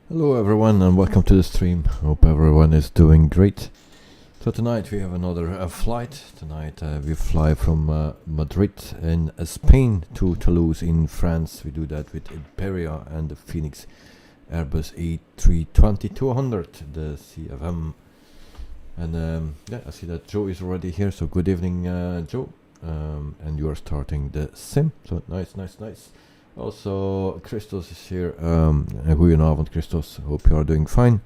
Hello everyone and welcome to the stream. Hope everyone is doing great. So tonight we have another flight. Tonight we fly from Madrid in Spain to Toulouse in France. We do that with IBERIA and the Fenix Airbus A320-200, the CFM. And yeah, I see that Joe is already here, so good evening Joe. And you are starting the sim, so nice. Also, Christos is here. Goedenavond, Christos. Hope you are doing fine,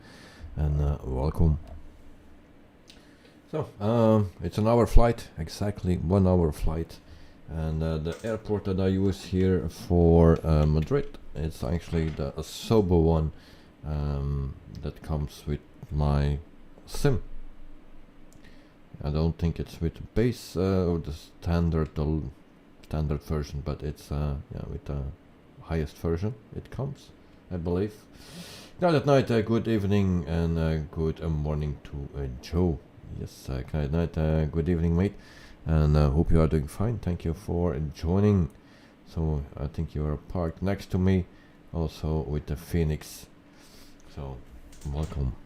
and welcome. So, it's an hour flight, exactly 1 hour flight, and the airport that I use here for Madrid, it's actually the Asobo one that comes with my SIM. I don't think it's with base or the standard version, but it's yeah, with the highest version it comes, I believe. Now that night, good evening and good morning to Joe. Yes, good night, good evening, mate, and hope you are doing fine. Thank you for joining. So I think you are parked next to me, also with the Phoenix. So welcome.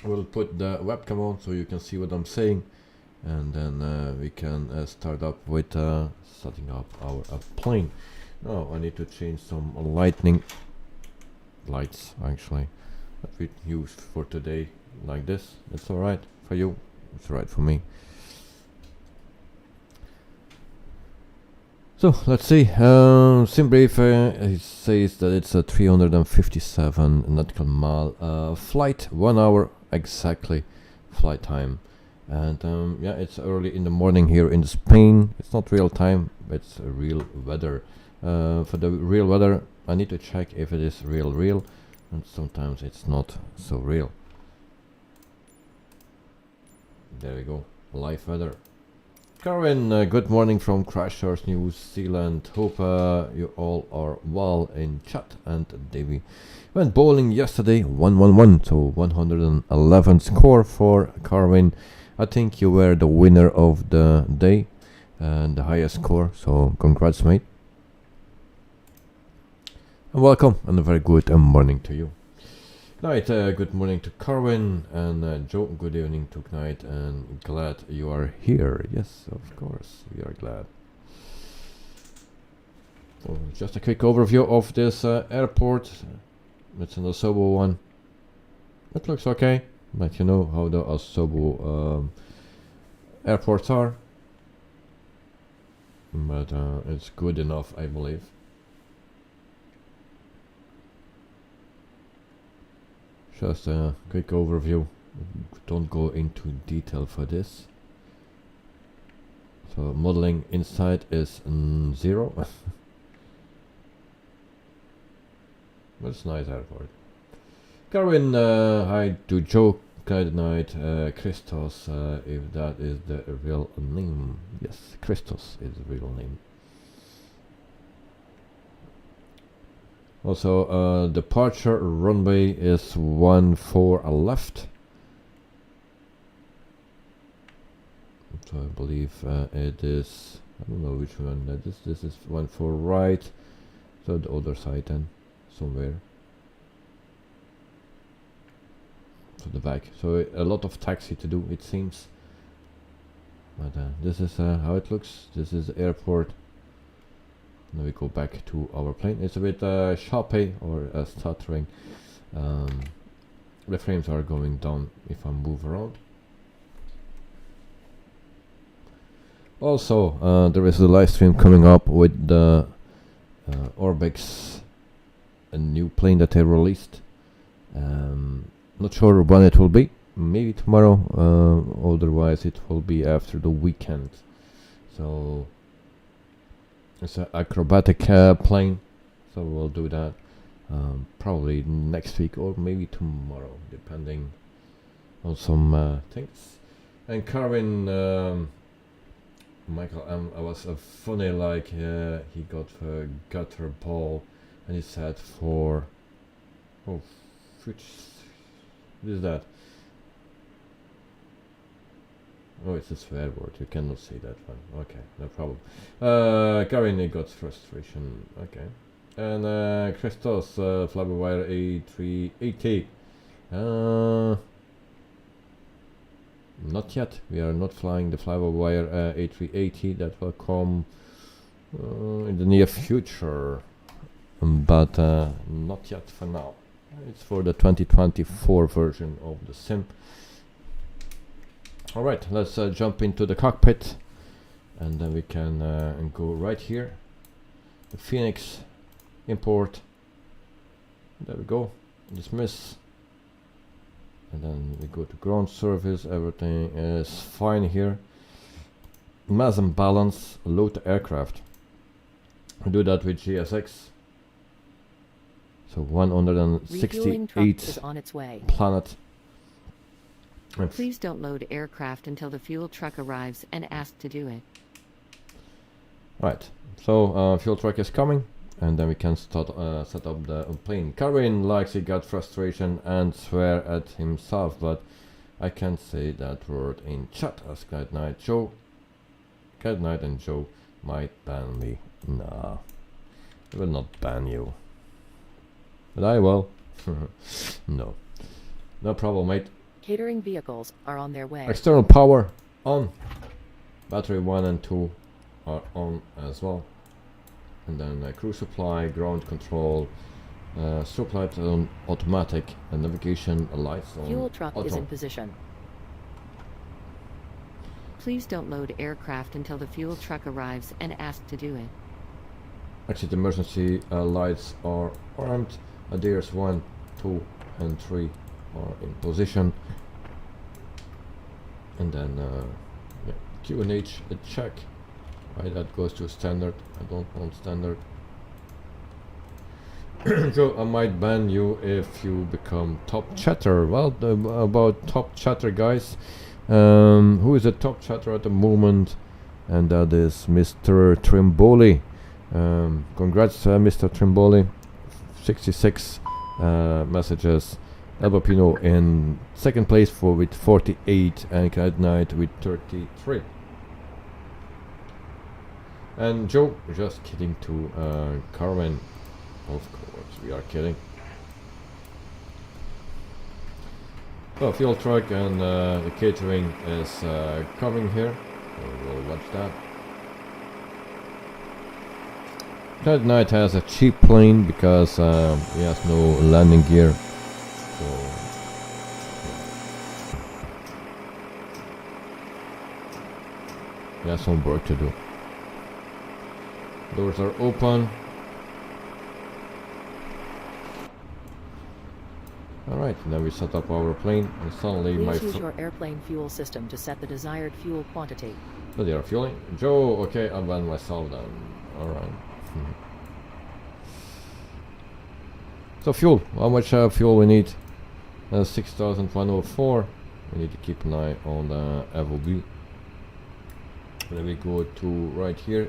We'll put the webcam on so you can see what I'm saying, and then we can start up with setting up our plane. Now I need to change some lightning lights actually that we used for today, like this. It's alright for you, it's alright for me. So let's see, sim brief, it says that it's a 357 nautical mile flight, 1 hour exactly flight time. And yeah, it's early in the morning here in Spain. It's not real time, it's real weather. For the real weather, I need to check if it is real, and sometimes it's not so real. There we go, live weather. Carwin, good morning from Christchurch, New Zealand. Hope you all are well in chat. And Davey went bowling yesterday, 111, so 111 score for Carwin. I think you were the winner of the day and the highest score, so congrats, mate. And welcome and a very good morning to you. Night, good morning to Carwin, and Joe, good evening to Knight, and glad you are here. Yes, of course, we are glad. So just a quick overview of this airport. It's an Asobo one. It looks okay, but you know how the Asobo airports are. But it's good enough, I believe. Just a quick overview, don't go into detail for this. So modeling inside is 0. But it's a nice airport. Carwin, hi to Joe, good night, Christos, if that is the real name. Yes, Christos is the real name. Also, departure runway is 14 left. So I believe it is, I don't know which one that is. This is 14 right. So the other side then, somewhere. To the back. So a lot of taxi to do, it seems. But this is how it looks. This is the airport. Now we go back to our plane. It's a bit choppy or stuttering. The frames are going down if I move around. Also, there is a live stream coming up with the Orbx, a new plane that they released. Not sure when it will be. Maybe tomorrow. Otherwise, it will be after the weekend. So it's an acrobatic plane, so we'll do that probably next week or maybe tomorrow, depending on some things. And Carwin, Michael, I was funny, like he got a gutter ball, and he said for which is that? Oh, it's a swear word. You cannot say that one. Okay, no problem. Karin got frustration. Okay. And Christos, Flywire A380. Not yet. We are not flying the Flywire A380. That will come in the near future, but not yet for now. It's for the 2024 version of the sim. Alright, let's jump into the cockpit, and then we can go right here. The Fenix import. There we go. Dismiss. And then we go to ground service. Everything is fine here. Mass and balance. Load the aircraft. We do that with GSX. So 168 is on its way. Planet. Please don't load aircraft until the fuel truck arrives and ask to do it. Right. So fuel truck is coming, and then we can start set up the plane. Carvin likes he got frustration and swear at himself, but I can't say that word in chat. As Cat Knight Joe. Cat Knight and Joe might ban me. Nah, they will not ban you. But I will. No. No problem, mate. Catering vehicles are on their way. External power on. Battery 1 and 2 are on as well. And then crew supply, ground control, strobe light on automatic, and navigation lights on Fuel truck auto. is in position. Please don't load aircraft until the fuel truck arrives and ask to do it. Exit emergency lights are armed. Adheres 1, 2 and 3 are in position. And then yeah, QNH check. Right, that goes to standard. I don't want standard. Joe, I might ban you if you become top chatter. Well, about top chatter, guys. Who is the top chatter at the moment? And that is Mr. Trimboli. Congrats, Mr. Trimboli. 66 messages. Albapino in second place with 48, and Cat Knight with 33. And Joe, just kidding to Carmen. Of course, we are kidding. Well, fuel truck and the catering is coming here. So we'll watch that. Cat Knight has a cheap plane because he has no landing gear. So he has some work to do. Doors are open. Alright, then we set up our plane, and suddenly Please use your airplane fuel system to set the desired fuel quantity. Oh, they are fueling. Joe, okay, I'll ban myself then. Alright. So fuel, how much fuel we need? 6,104. We need to keep an eye on the FOB. Then we go to right here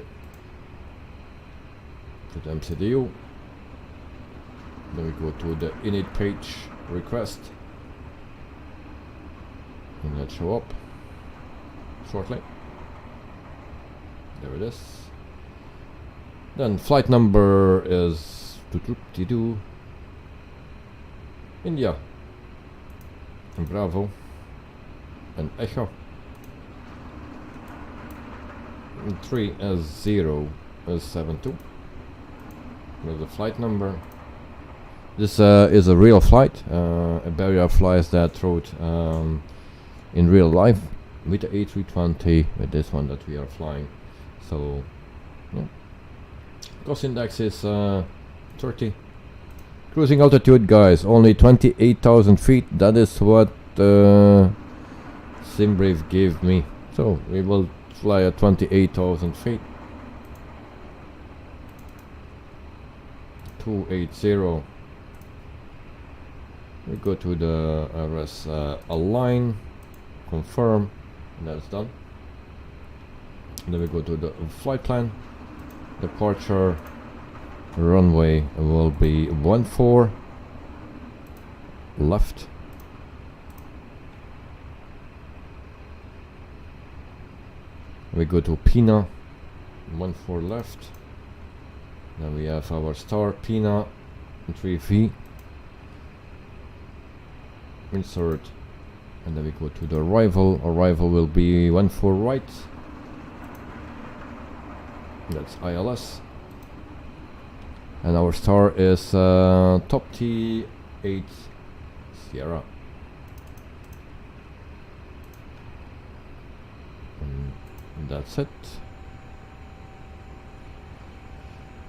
to the MCDU. Then we go to the init page request, and that show up shortly. There it is. Then flight number is India and Bravo and Echo. And 3 as 0 as 72. There's the flight number. This is a real flight. IBERIA flies that route in real life with the A320, with this one that we are flying. So, yeah. Cost index is 30. Cruising altitude, guys, only 28,000 feet. That is what SimBrief gave me. So we will fly at 28,000 feet. 280. We go to the RS align, confirm, and that's done. And then we go to the flight plan. Departure runway will be 14 left. We go to Pina, 14 left. Then we have our star Pina 3V. Insert, and then we go to the arrival. Arrival will be 14 right. That's ILS. And our star is top T8 Sierra. And that's it.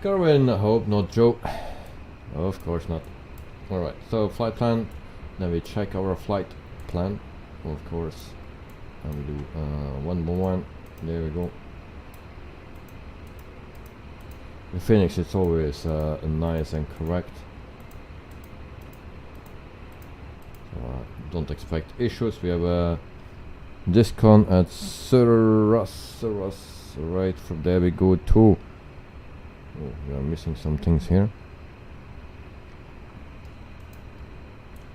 Carwin, I hope not Joe. Of course not. Alright, so flight plan. Then we check our flight plan, of course. And we do one more one. There we go. The Fenix, it's always nice and correct. So, don't expect issues. We have a discount at Surus. Right from there we go to. Oh, we are missing some things here.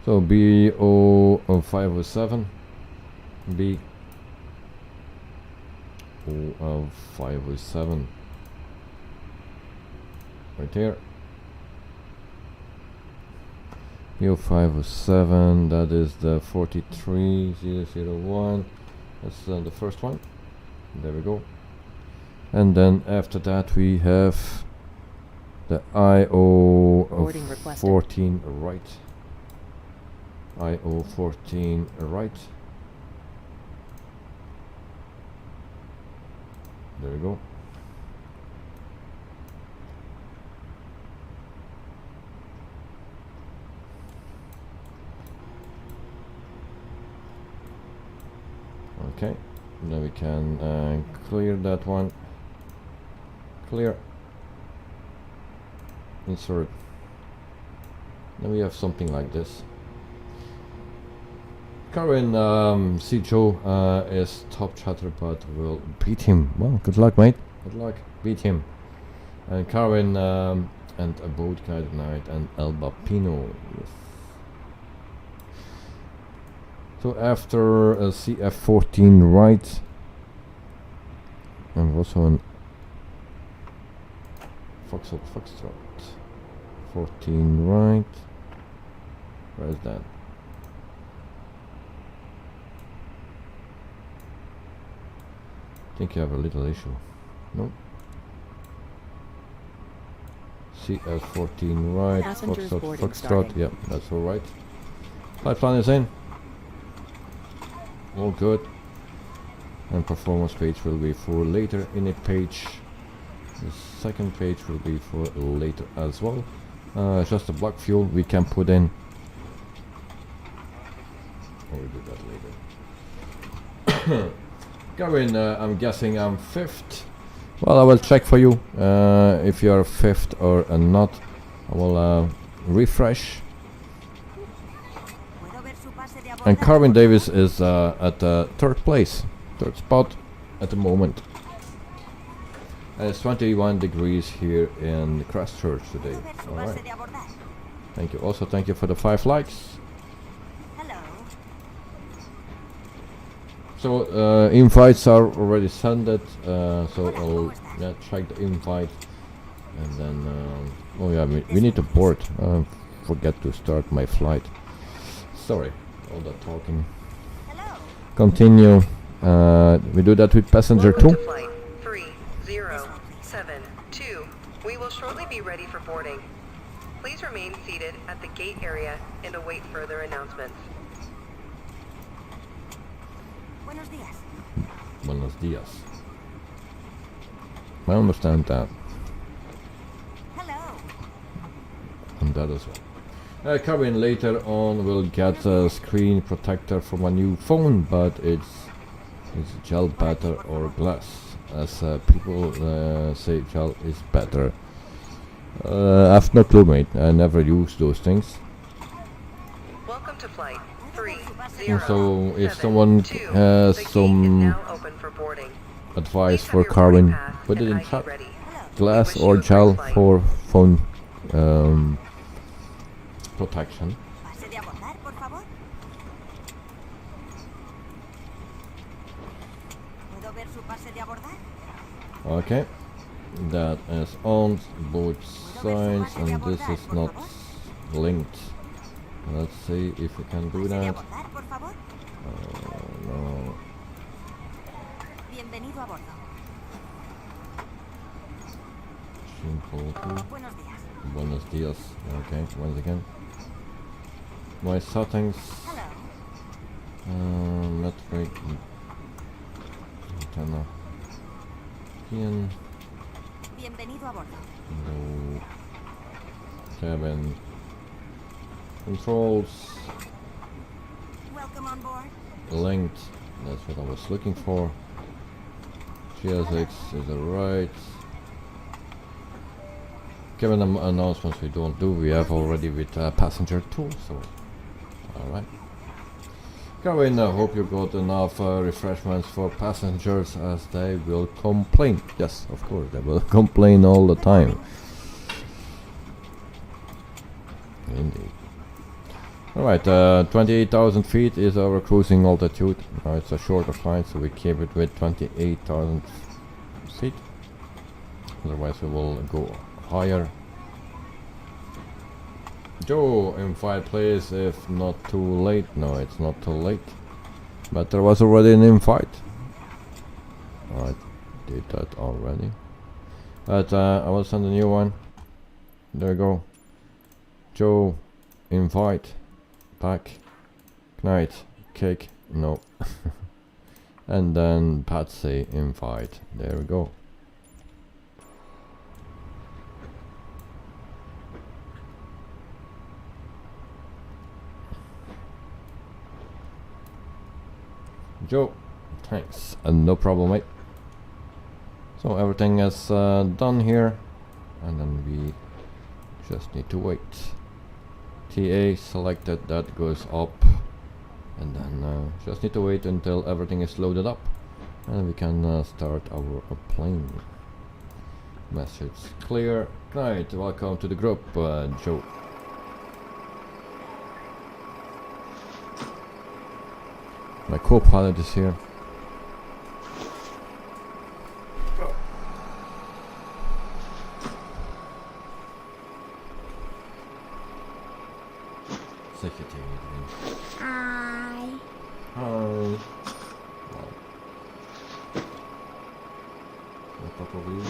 So BO507, BO507, right here. BO507, that is the 43001. That's the first one. There we go. And then after that we have the IO14 right. IO14 right. There we go. Okay, now we can clear that one. Clear. Insert. Then we have something like this. Current Joe is top chatter, but will beat him. Well, good luck, mate. Good luck. Beat him. And Karen and a boat guide night and Elba Pino. Yes. So after a CF14 right, and also an Foxtrot 14 right. Where is that? I think you have a little issue. No. CF14 right. Foxtrot. Yeah, that's all right. Flight plan is in. All good. And performance page will be for later. Init page. The second page will be for later as well. Just a block fuel we can put in. Or we'll do that later. Gavin, I'm guessing I'm 5th. Well, I will check for you if you are 5th or not. I will refresh. And Carvin Davis is at 3rd place, 3rd spot at the moment. And it's 21 degrees here in Christchurch today. Alright. Thank you. Also, thank you for the 5 likes. So invites are already sent. So I'll check the invite, and then oh yeah, we need to board. Forget to start my flight. Sorry, all that talking. Continue. We do that with passenger 2. Flight 3072. We will shortly be ready for boarding. Please remain seated at the gate area and await further announcements. Buenos dias. I understand that. Hello. And that as well. Kevin later on will get a screen protector for my new phone, but it's gel better or glass, as people say gel is better. I have no clue, mate. I never use those things. Welcome to flight 3072. So if someone has some advice for Carwin, put it in chat. Glass or gel for phone protection. Okay. that is on both sides, and this is not linked. Let's see if we can do that. No. Simple. Buenos dias. Okay, once again. My settings. Metric. Antenna. Pin. No. Cabin. Controls. Welcome on board. Linked. That's what I was looking for. GSX is right. Given announcements we don't do, we have already with passenger 2, so alright. Go in, I hope you got enough refreshments for passengers, as they will complain. Yes, of course, they will complain all the time. Indeed. Alright, 28,000 feet is our cruising altitude. Now it's a shorter flight, so we keep it with 28,000 feet. Otherwise we will go higher. Joe, invite please, if not too late. No, it's not too late. But there was already an invite. I did that already. But I will send a new one. There we go. Joe, invite. Back. Knight. Cake. No. And then Patsy, invite. There we go. Joe, thanks, and no problem, mate. So everything is done here, and then we just need to wait. TA selected, that goes up, and then just need to wait until everything is loaded up, and we can start our plane. Message clear. Right, welcome to the group, Joe. My co-pilot is here. Secretary. Hi. Hi. Wow. Papa Will.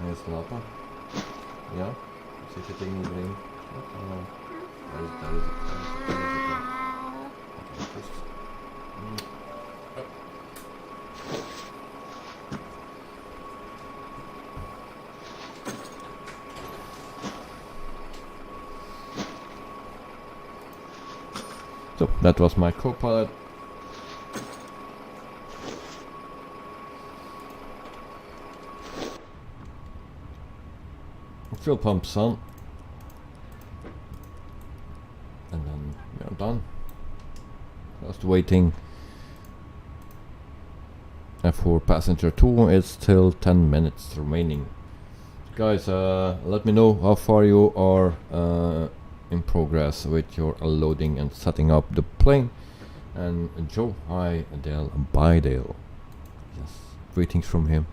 Yes, Lapa. Yeah. Secretary in green. That is a So that was my co-pilot. Fuel pumps on, and then we are done. Just waiting. For passenger 2 it's still 10 minutes remaining. Guys, let me know how far you are in progress with your loading and setting up the plane. And Joe, hi, Dale, bye Dale. Yes, greetings from him.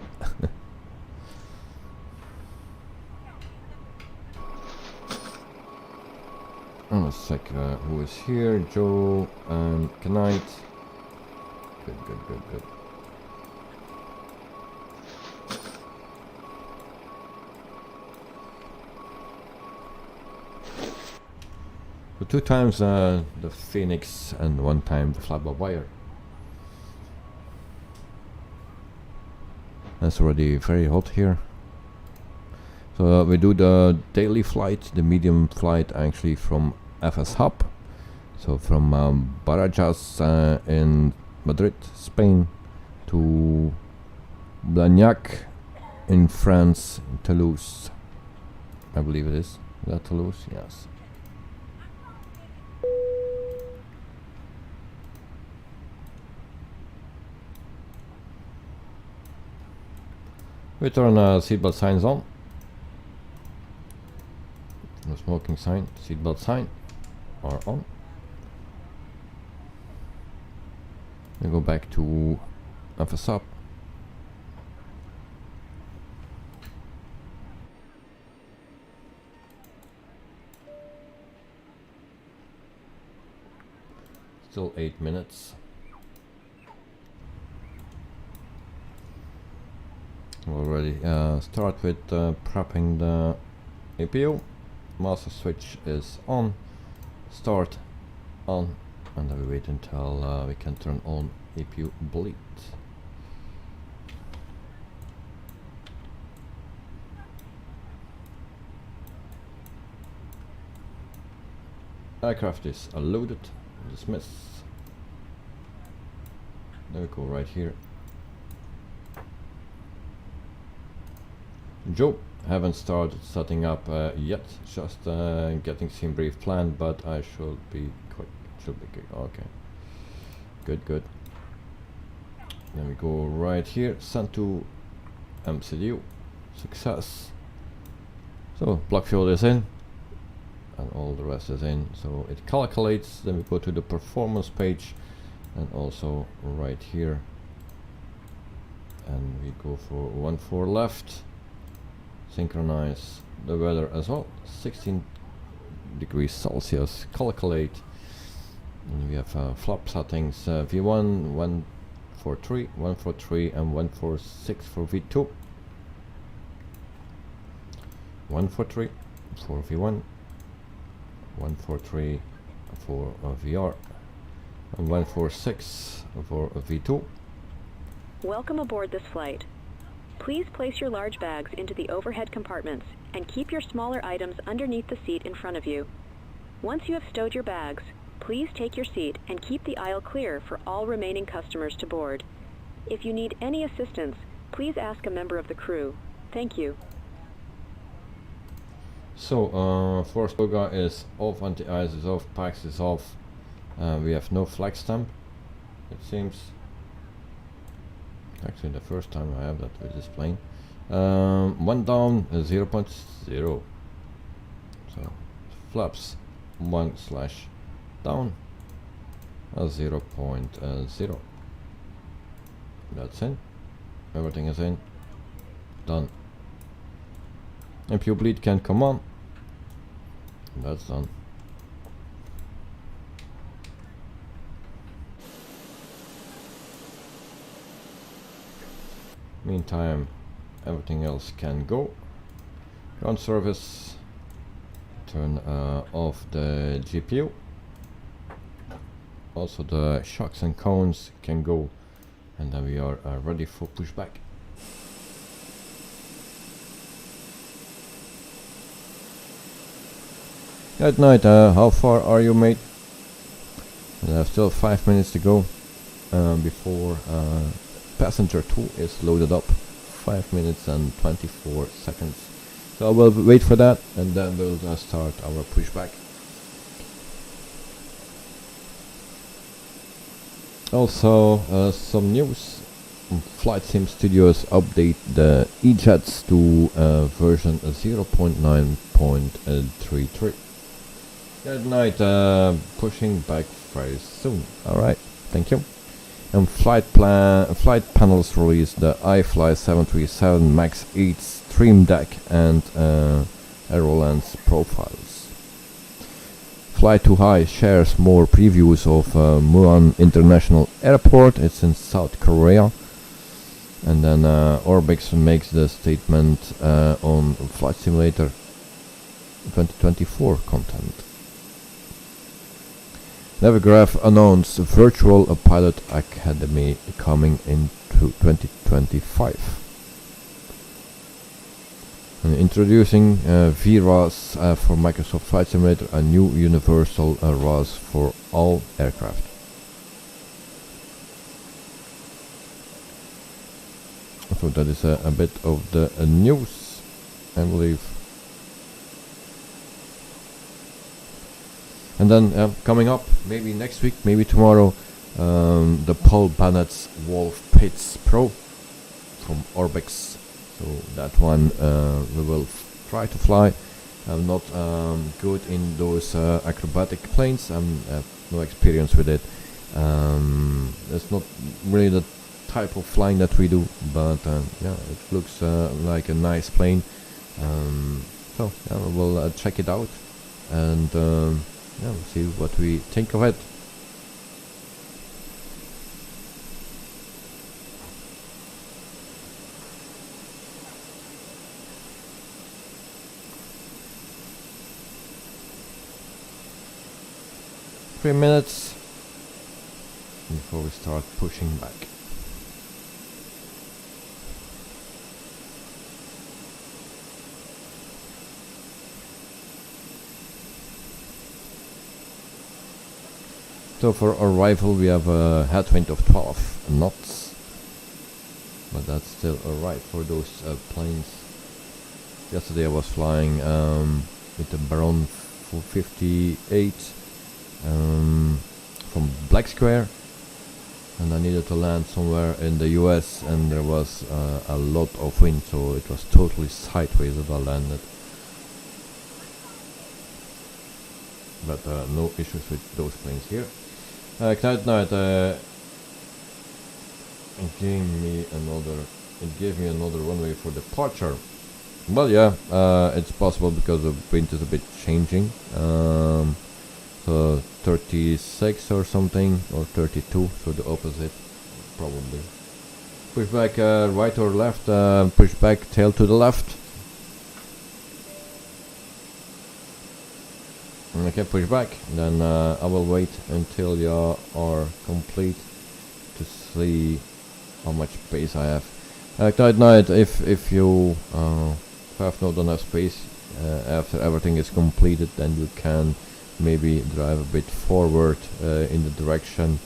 Let's check who is here. Joe and Knight. Good. So 2 times the Phoenix and 1 time the fly-by-wire. That's already very hot here. So we do the daily flight, the medium flight actually from FS Hub. So from Barajas in Madrid, Spain, to Blagnac in France, Toulouse. I believe it is. Is that Toulouse? Yes. We turn seatbelt signs on. No smoking sign, seatbelt sign are on. We go back to FS Up. Still 8 minutes. Already start with prepping the APU. Master switch is on. Start on, and then we wait until we can turn on APU bleed. Aircraft is loaded. Dismiss. Then we go right here. Joe, haven't started setting up yet, just getting scene brief planned, but I should be quick. Should be quick. Okay, good. Then we go right here, send to MCDU, success. So block fuel is in, and all the rest is in. So it calculates. Then we go to the performance page, and also right here, and we go for 1-4 left. Synchronize the weather as well. 16 degrees Celsius. Calculate. And we have flap settings. V1 143, 143, and 146 for V2. 143 for V1, 143 for VR, and 146 for V2. Welcome aboard this flight. Please place your large bags into the overhead compartments and keep your smaller items underneath the seat in front of you. Once you have stowed your bags, please take your seat and keep the aisle clear for all remaining customers to board. If you need any assistance, please ask a member of the crew. Thank you. So, force toga is off, anti-ice is off, PAX is off. We have no flag stamp, it seems. Actually, the first time I have that with this plane. One down, 0.0. So, flaps 1/down, 0.0. That's in. Everything is in. Done. APU bleed can come on. That's done. Meantime, everything else can go. Ground service. Turn off the GPU. Also the shocks and cones can go, and then we are ready for pushback. Good night. How far are you, mate? Still 5 minutes to go before passenger 2 is loaded up. 5 minutes and 24 seconds. So we'll wait for that, and then we'll start our pushback. Also, some news. Flight Sim Studios update the E-Jets to version 0.9.33. Good night. Pushing back very soon. Alright, thank you. And flight panels release the iFly 737 MAX 8 Stream Deck and Aerolens profiles. Fly Too High shares more previews of Muan International Airport. It's in South Korea. And then Orbix makes the statement on Flight Simulator 2024 content. Navigraph announced Virtual Pilot Academy coming into 2025. And introducing VRAS for Microsoft Flight Simulator, a new universal RAS for all aircraft. So that is a bit of the news, I believe. And then coming up, maybe next week, maybe tomorrow, the Paul Bennett's Wolf Pitts Pro from Orbix. So that one we will try to fly. I'm not good in those acrobatic planes. I have no experience with it. It's not really the type of flying that we do, but yeah, it looks like a nice plane. So yeah, we'll check it out and yeah, see what we think of it. 3 minutes before we start pushing back. So for arrival we have a headwind of 12 knots, but that's still alright for those planes. Yesterday I was flying with the Baron 458 from Black Square, and I needed to land somewhere in the US, and there was a lot of wind, so it was totally sideways that I landed. But no issues with those planes here. Knight Knight it gave me another runway for departure. Well, yeah, it's possible because the wind is a bit changing. So 36 or something, or 32, so the opposite, probably. Push back right or left, push back tail to the left. Okay, push back, then I will wait until you are complete to see how much space I have. Knight Knight, if you have not enough space after everything is completed, then you can maybe drive a bit forward in the direction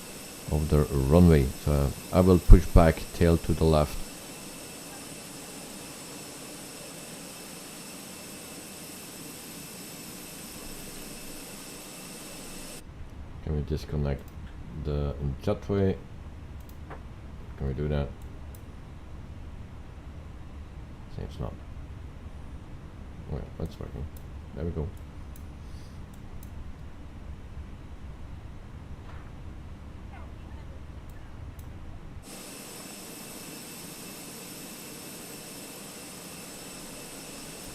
of the runway. So I will push back tail to the left. Can we disconnect the jetway? Can we do that? Seems not. Oh yeah, that's working. There we go.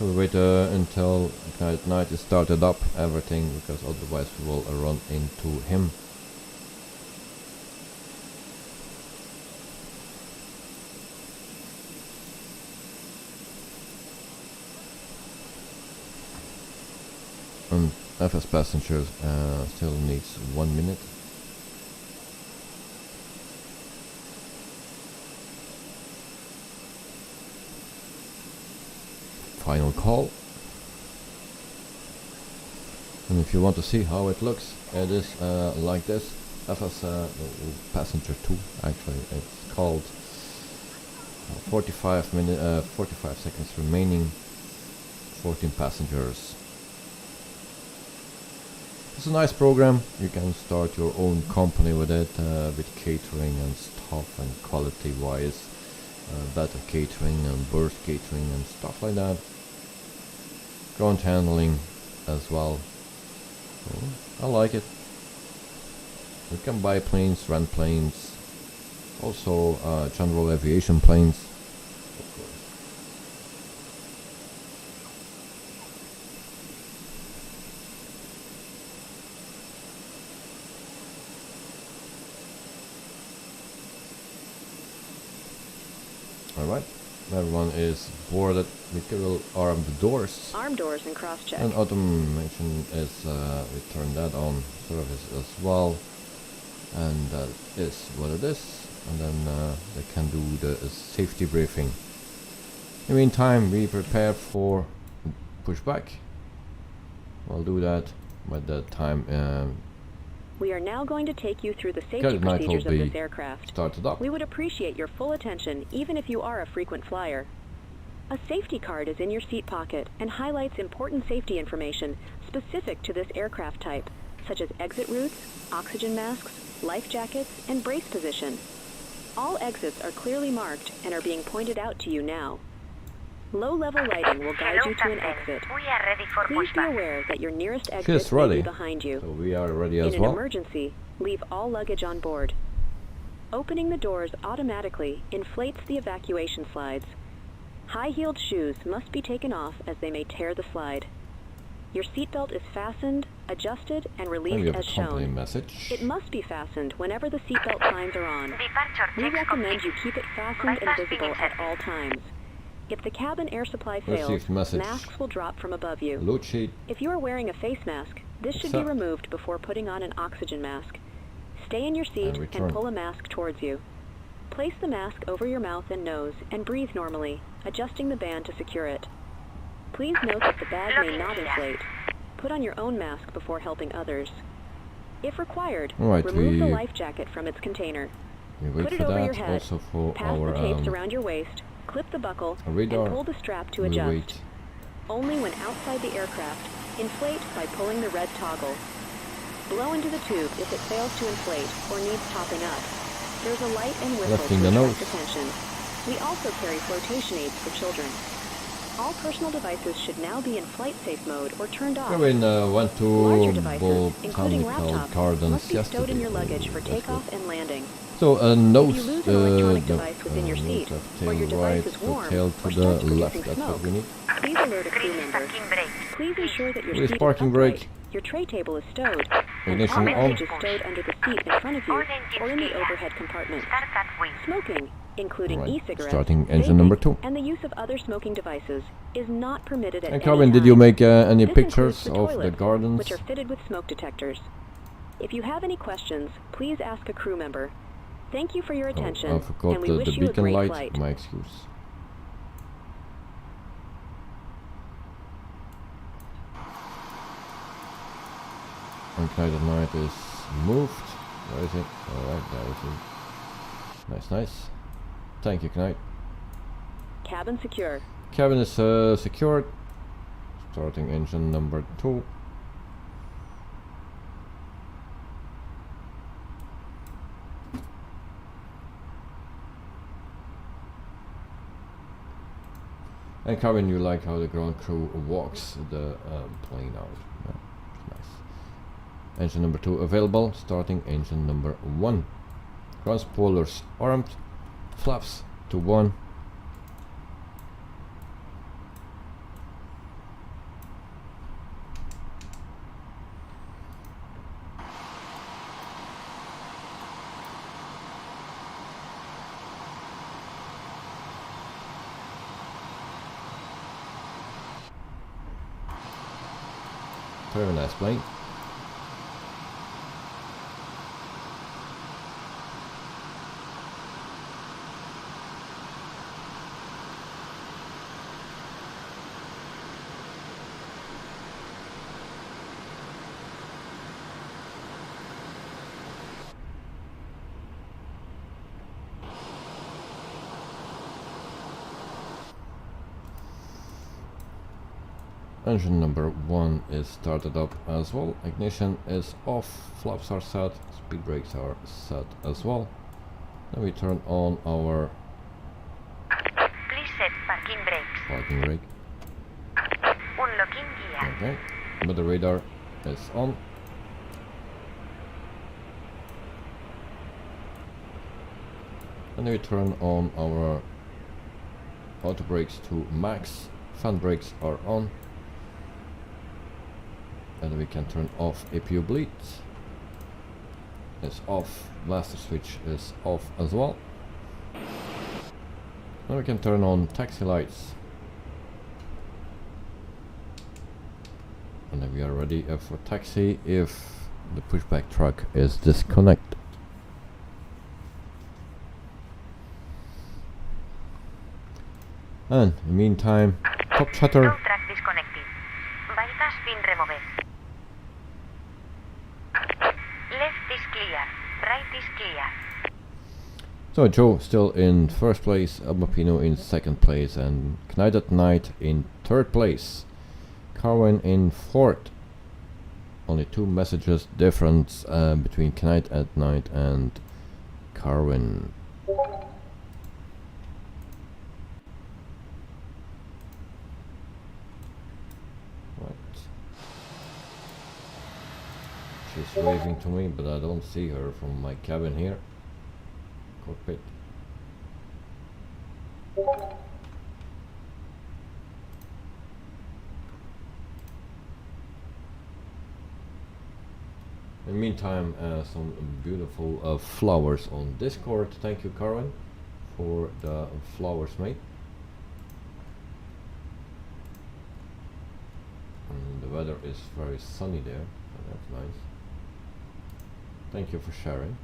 We'll wait until Knight is started up everything, because otherwise we will run into him. FS passengers still needs 1 minute. Final call. And if you want to see how it looks, it is like this. FS passenger 2, actually. It's called 45 seconds remaining, 14 passengers. It's a nice program. You can start your own company with it, with catering and stuff, and quality wise, better catering and burst catering and stuff like that. Ground handling as well. So, I like it. You can buy planes, rent planes, also general aviation planes. Alright, everyone is boarded. We will arm the doors. Arm doors and cross check. And automation is, we turn that on, service as well. And that is what it is. And then they can do the safety briefing. In the meantime, we prepare for pushback. We'll do that by the time. We are now going to take you through the safety procedures of this aircraft. Started up. We would appreciate your full attention, even if you are a frequent flyer. A safety card is in your seat pocket and highlights important safety information specific to this aircraft type, such as exit routes, oxygen masks, life jackets, and brace position. All exits are clearly marked and are being pointed out to you now. Low-level lighting will guide you to an exit. We are ready for Please be pushback. aware that your nearest exit may be behind you. So we are ready as In well. an emergency, leave all luggage on board. Opening the doors automatically inflates the evacuation slides. High-heeled shoes must be taken off as they may tear the slide. Your seatbelt is fastened, adjusted, and released as shown. Message. It must be fastened whenever the seatbelt signs are on. Departure We checks recommend complete. you keep it fastened and Bypass visible Fenix at Airbus. all times. If the cabin air supply fails, Received message. masks will drop from above you. Load sheet. If you are wearing a face mask, This should be removed before putting on an oxygen mask. Stay in your seat and pull a mask towards you. Place the mask over your mouth and nose and breathe normally, adjusting the band to secure it. Please note that the bag may not inflate. Put on your own mask before helping others. If required, remove the life jacket from its container. Put it over your head, pass the tapes around your waist, clip the buckle, and pull the strap to adjust. Only when outside the aircraft, inflate by pulling the red toggle. Blow into the tube if it fails to inflate or needs topping up. There's a light and whistle to attract attention. We also carry flotation aids for children. All personal devices should now be in flight safe mode or turned off. Went to larger devices, including laptops, must be stowed in your luggage for takeoff and landing. So If you lose an electronic device within your seat, or your device is warm, tail or to starts the producing left, that's smoke, what we need. please alert a crew member. Please ensure that your Release seat is parking upright, brake. your tray table is stowed, and Ignition all on. luggage is stowed under the seat in front of you or in the overhead compartment. Smoking, including e-cigarettes, starting engine vaping, number 2. and the use of other smoking devices, is not permitted at And any Calvin, did time. you make any This pictures includes of the toilets, gardens? which are fitted with smoke detectors. If you have any questions, please ask a crew member. Thank you for your attention, I forgot and we the wish you a beacon great light. flight. My excuse. Ignited night is moved. Where is it? Alright, there is it. Nice, nice. Thank you, Knight. Cabin secure. Cabin is secured. Starting engine number 2. And Kevin, you like how the ground crew walks the plane out. Yeah, nice. Engine number 2 available. Starting engine number 1. Ground spoilers armed. Flaps to 1. Very nice plane. Engine number 1 is started up as well. Ignition is off. Flaps are set. Speed brakes are set as well. Then we turn on our Please set parking brakes. parking brake. Unlocking gear. Okay. But the radar is on. And then we turn on our auto brakes to max. Fan brakes are on. And then we can turn off APU bleed. It's off. Master switch is off as well. Then we can turn on taxi lights. And then we are ready for taxi if the pushback truck is disconnected. And in the meantime, top shutter. Road track disconnected. Bypass pin removed. Left is clear. Right is clear. So Joe still in first place, Abmapino in second place, and Knight at Night in third place. Carwin in fourth. Only 2 messages difference between Knight at Night and Carwin. She's waving to me, but I don't see her from my cabin here. Cockpit. In the meantime, some beautiful flowers on Discord. Thank you, Karen, for the flowers, mate. And the weather is very sunny there. That's nice. Thank you for sharing.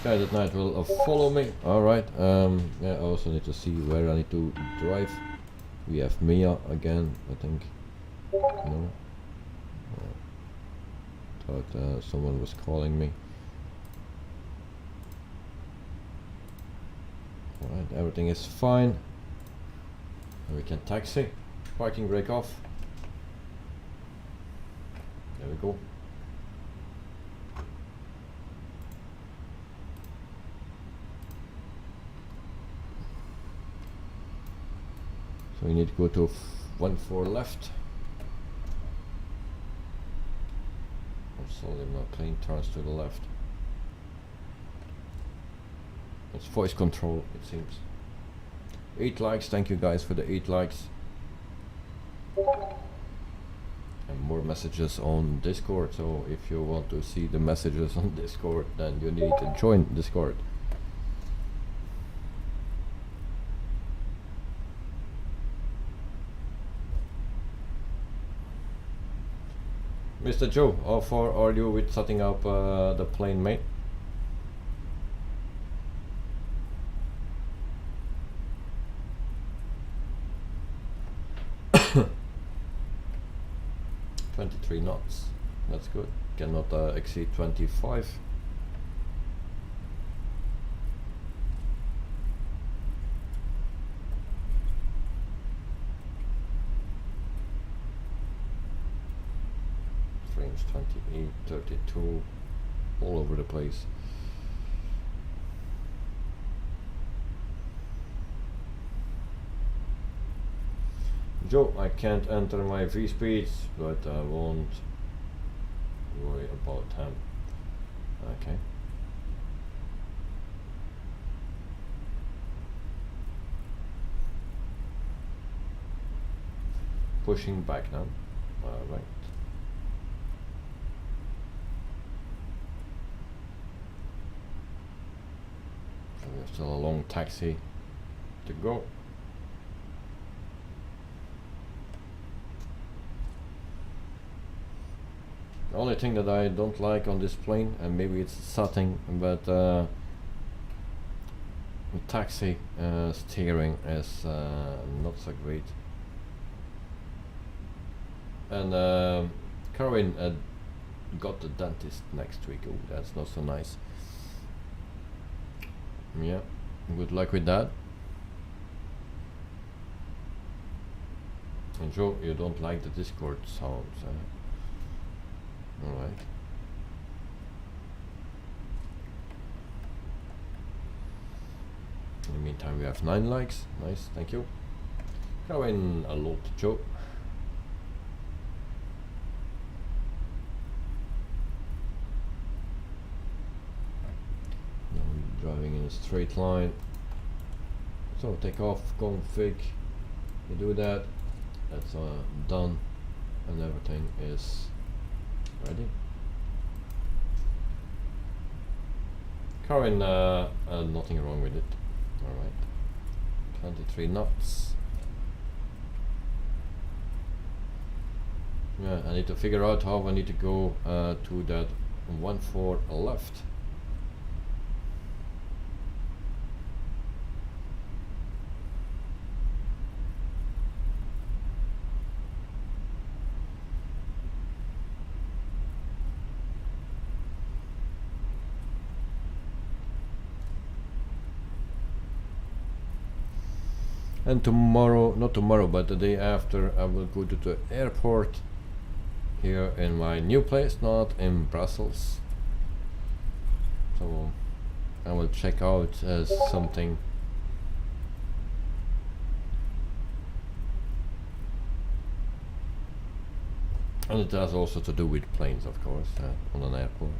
Guys at night will follow me. Alright, yeah, I also need to see where I need to drive. We have Mia again, I think. No? Thought someone was calling me. Alright, everything is fine. And we can taxi. Parking brake off. There we go. So we need to go to 1-4 left. Slowly my plane turns to the left. It's voice control, it seems. 8 likes, thank you guys for the 8 likes. And more messages on Discord, so if you want to see the messages on Discord, then you need to join Discord. Mr. Joe, how far are you with setting up the plane, mate? $23 knots. That's good. Cannot exceed 25. Frames 28, 32, all over the place. Joe, I can't enter my V speeds, but I won't worry about them. Okay. Pushing back now. Right. So we have still a long taxi to go. The only thing that I don't like on this plane, and maybe it's setting, but the taxi steering is not so great. And Karin got the dentist next week. Oh, that's not so nice. Yeah, good luck with that. And Joe, you don't like the Discord sounds. Alright. In the meantime, we have 9 likes. Nice, thank you. Karin, a lot, Joe. Now we're driving in a straight line. So take off, config. You do that. That's done, and everything is ready. Karin, nothing wrong with it. Alright. 23 knots. Yeah, I need to figure out how I need to go to that 1-4 left. And tomorrow, not tomorrow, but the day after, I will go to the airport here in my new place, not in Brussels. So I will check out something. And it has also to do with planes, of course, on an airport.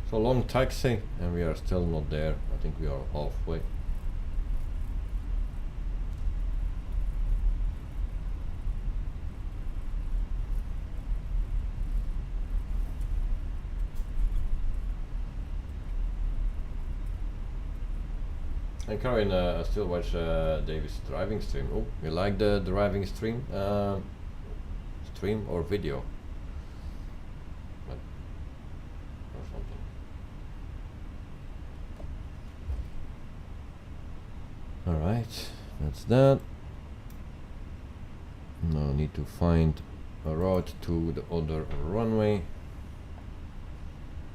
So long taxi, and we are still not there. I think we are halfway. And Karin, I still watch David's driving stream. Oh, you like the driving stream? Stream or video? What? Or something. Alright, that's that. Now I need to find a route to the other runway.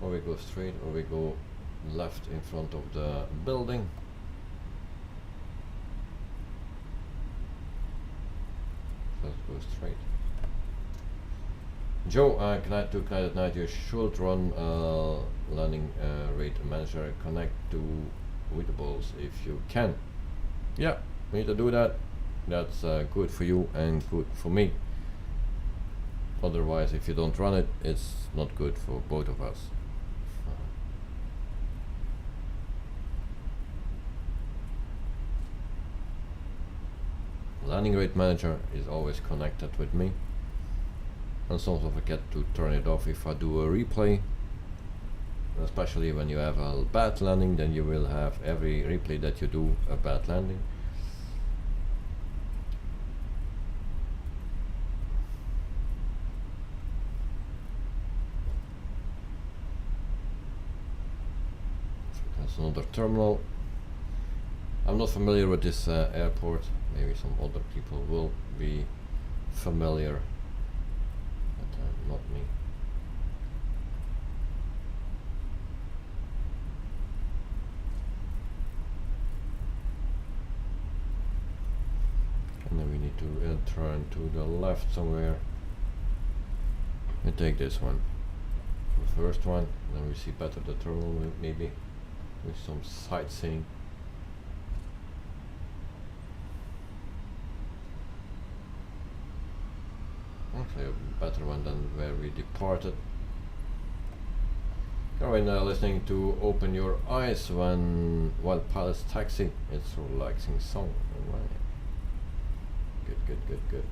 Or we go straight or we go left in front of the building. Let's go straight. Joe, tonight at night you should run landing rate manager, connect to Wittebols if you can. Yeah, we need to do that. That's good for you and good for me. Otherwise, if you don't run it, it's not good for both of us. Landing rate manager is always connected with me, and sometimes I forget to turn it off if I do a replay, especially when you have a bad landing. Then you will have every replay that you do a bad landing. That's another terminal. I'm not familiar with this airport. Maybe some other people will be familiar, but not me. And then we need to turn to the left somewhere. And take this one, the first one. Then we see better the terminal, maybe with some sightseeing. Actually a better one than where we departed. Going listening to Open Your Eyes while pilots taxi. It's a relaxing song. Alright. Good.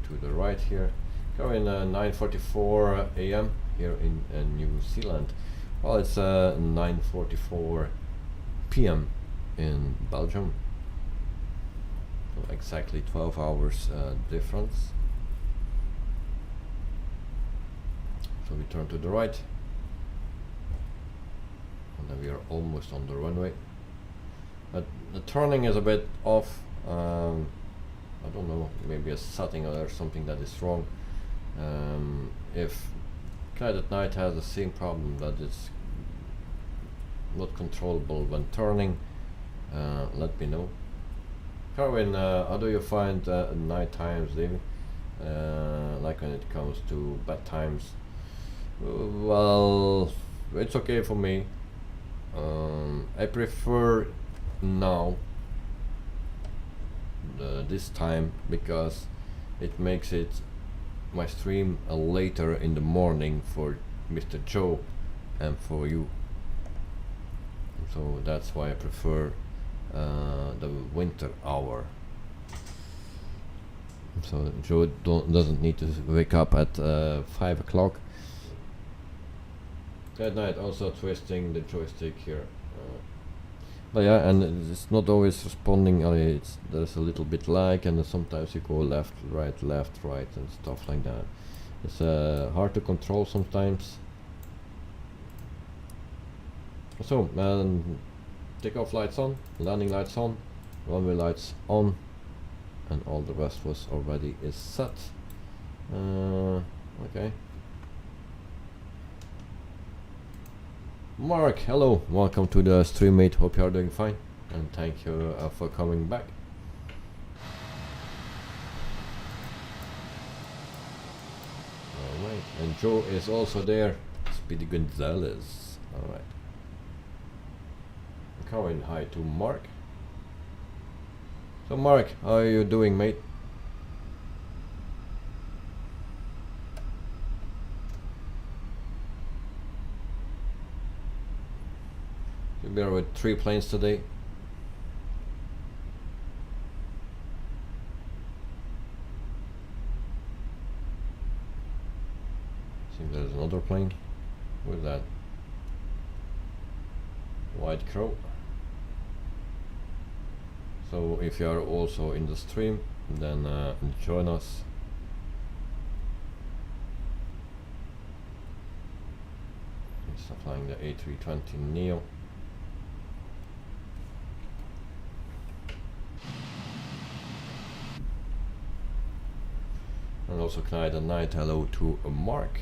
To the right here, going 9:44 a.m. here in New Zealand. Well, it's 9:44 p.m. in Belgium, so exactly 12 hours difference. So we turn to the right, and then we are almost on the runway. But the turning is a bit off. I don't know, maybe a setting or something that is wrong. If Kite at Night has the same problem, that it's not controllable when turning, let me know. Carwin, how do you find night times, David? Like when it comes to bad times? Well, it's okay for me. I prefer now this time because it makes it my stream later in the morning for Mr. Joe and for you, so that's why I prefer the winter hour, so Joe doesn't need to wake up at 5 o'clock. That night also twisting the joystick here. But yeah, and it's not always responding. There's a little bit lag, and sometimes you go left, right, and stuff like that. It's hard to control sometimes. So, takeoff lights on, landing lights on, runway lights on, and all the rest was already is set. Okay. Mark, hello, welcome to the stream, mate. Hope you are doing fine, and thank you for coming back. Alright, and Joe is also there. Speedy Gonzalez. Alright. Going hi to Mark. So Mark, how are you doing, mate? We are with 3 planes today. Seems there's another plane. Who's that? White Crow. So if you are also in the stream, then join us. He's flying the A320neo. And also tonight a night hello to Mark.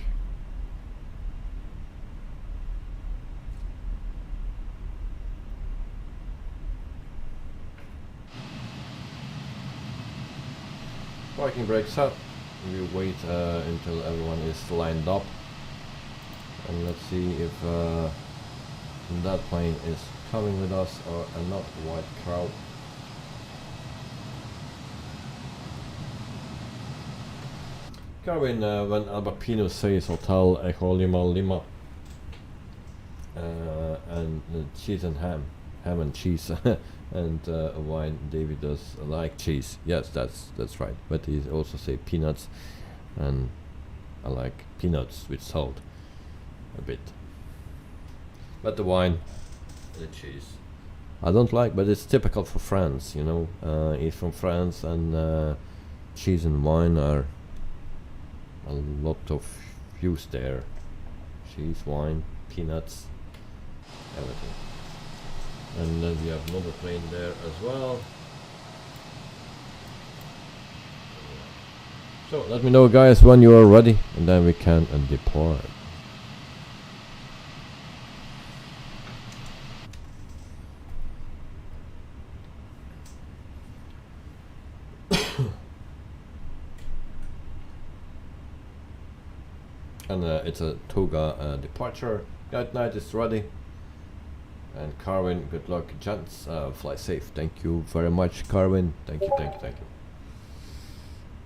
Parking brakes up. We wait until everyone is lined up, and let's see if that plane is coming with us or not. White Crow. Carwin, when Albapino says Hotel Echo Lima Lima, and cheese and ham and cheese, and wine. David does like cheese. Yes, that's right. But he also say peanuts, and I like peanuts with salt a bit. But the wine, the cheese, I don't like. But it's typical for France, you know. He's from France, and cheese and wine are a lot of use there. Cheese, wine, peanuts, everything. And then we have another plane there as well. So let me know, guys, when you are ready, and then we can depart. And it's a Toga departure. Guide night is ready. And Carwin, good luck, gents. Fly safe. Thank you very much, Carwin. Thank you.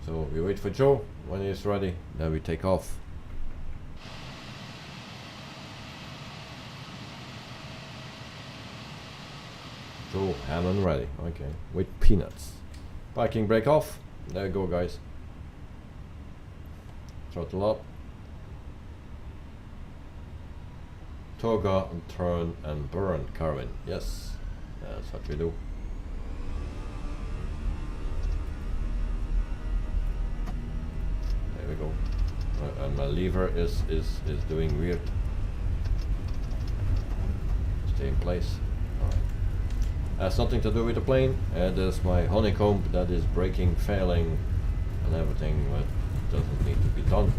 So we wait for Joe. When he's ready, then we take off. Joe, ham and ready. Okay, with peanuts. Parking brake off. There you go, guys. Throttle up. Toga, and turn and burn, Carwin. Yes, that's what we do. There we go. And my lever is doing weird. Stay in place. Alright. Has nothing to do with the plane. There's my Honeycomb that is breaking, failing, and everything, but doesn't need to be done.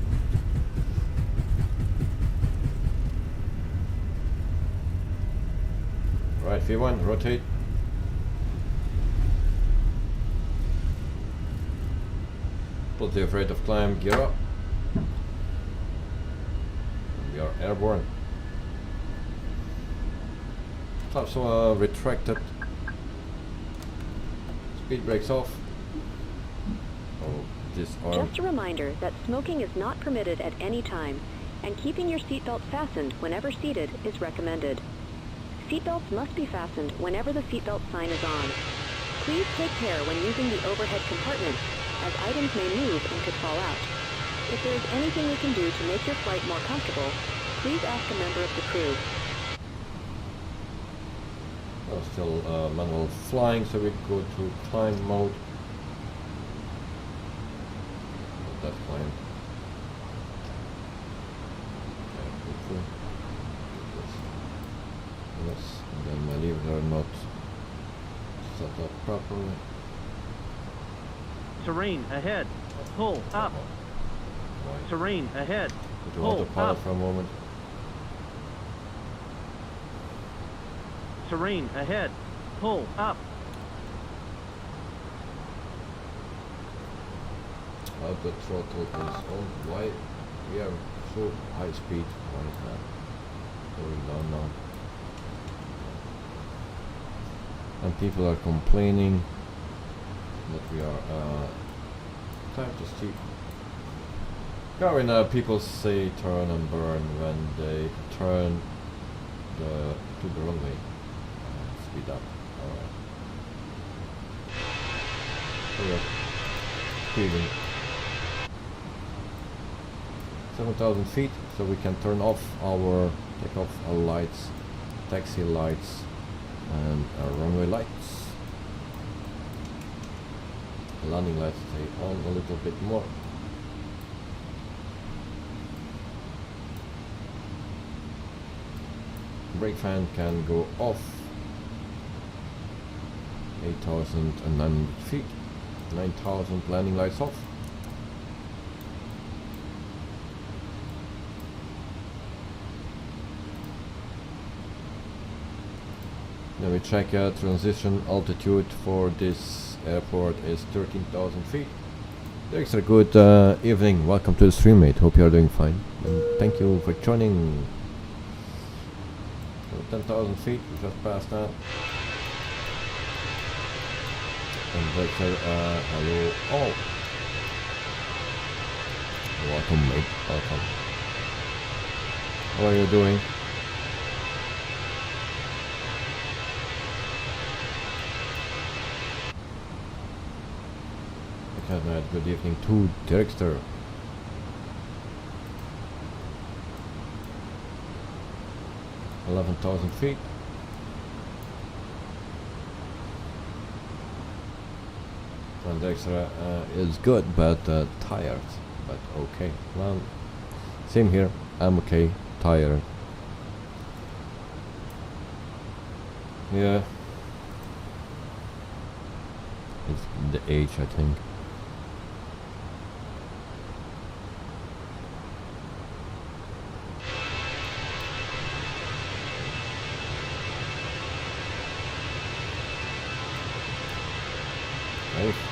Right, V1, rotate. Positive rate of climb, gear up. We are airborne. Flaps retracted. Speed brakes off. Oh, this arm. Just a reminder that smoking is not permitted at any time, and keeping your seatbelt fastened whenever seated is recommended. Seatbelts must be fastened whenever the seatbelt sign is on. Please take care when using the overhead compartments, as items may move and could fall out. If there is anything we can do to make your flight more comfortable, please ask a member of the crew. Still manual flying, so we go to climb mode. That climb. Yes, and then my levers are not set up properly. Terrain ahead. Pull up. Right. Terrain ahead. Put to Pull autopilot up. for a moment. Terrain ahead. Pull up. The throttle is on. Why we are so high speed? Why is that? Going down now. And people are complaining that we are time to steep. Yeah, when people say turn and burn when they turn to the runway. Speed up. Alright. So we're speeding 7,000 feet, so we can turn off our takeoff lights, taxi lights, and our runway lights. The landing lights stay on a little bit more. Brake fan can go off. 8,900 feet. 9,000 landing lights off. Then we check transition altitude for this airport is 13,000 feet. Extra good evening. Welcome to the stream, mate. Hope you are doing fine. And thank you for joining. So 10,000 feet, we just passed that. And Victor, hello all. Welcome, mate. Welcome. How are you doing? Good evening to Director. $11,000 feet. And Director is good, but tired. But okay. Well, same here. I'm okay. Tired. Yeah. It's the age, I think.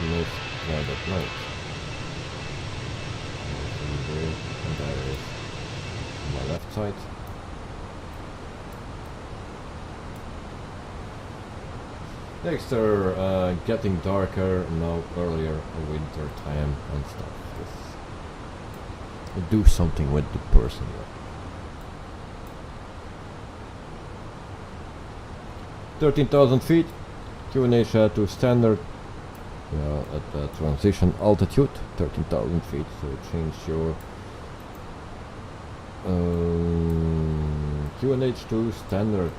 Let's try that night. And there is my left side. Next are getting darker now, earlier winter time and stuff. Let's do something with the person. 13,000 feet. QNH to standard. At the transition altitude, 13,000 feet, so change your QNH to standard.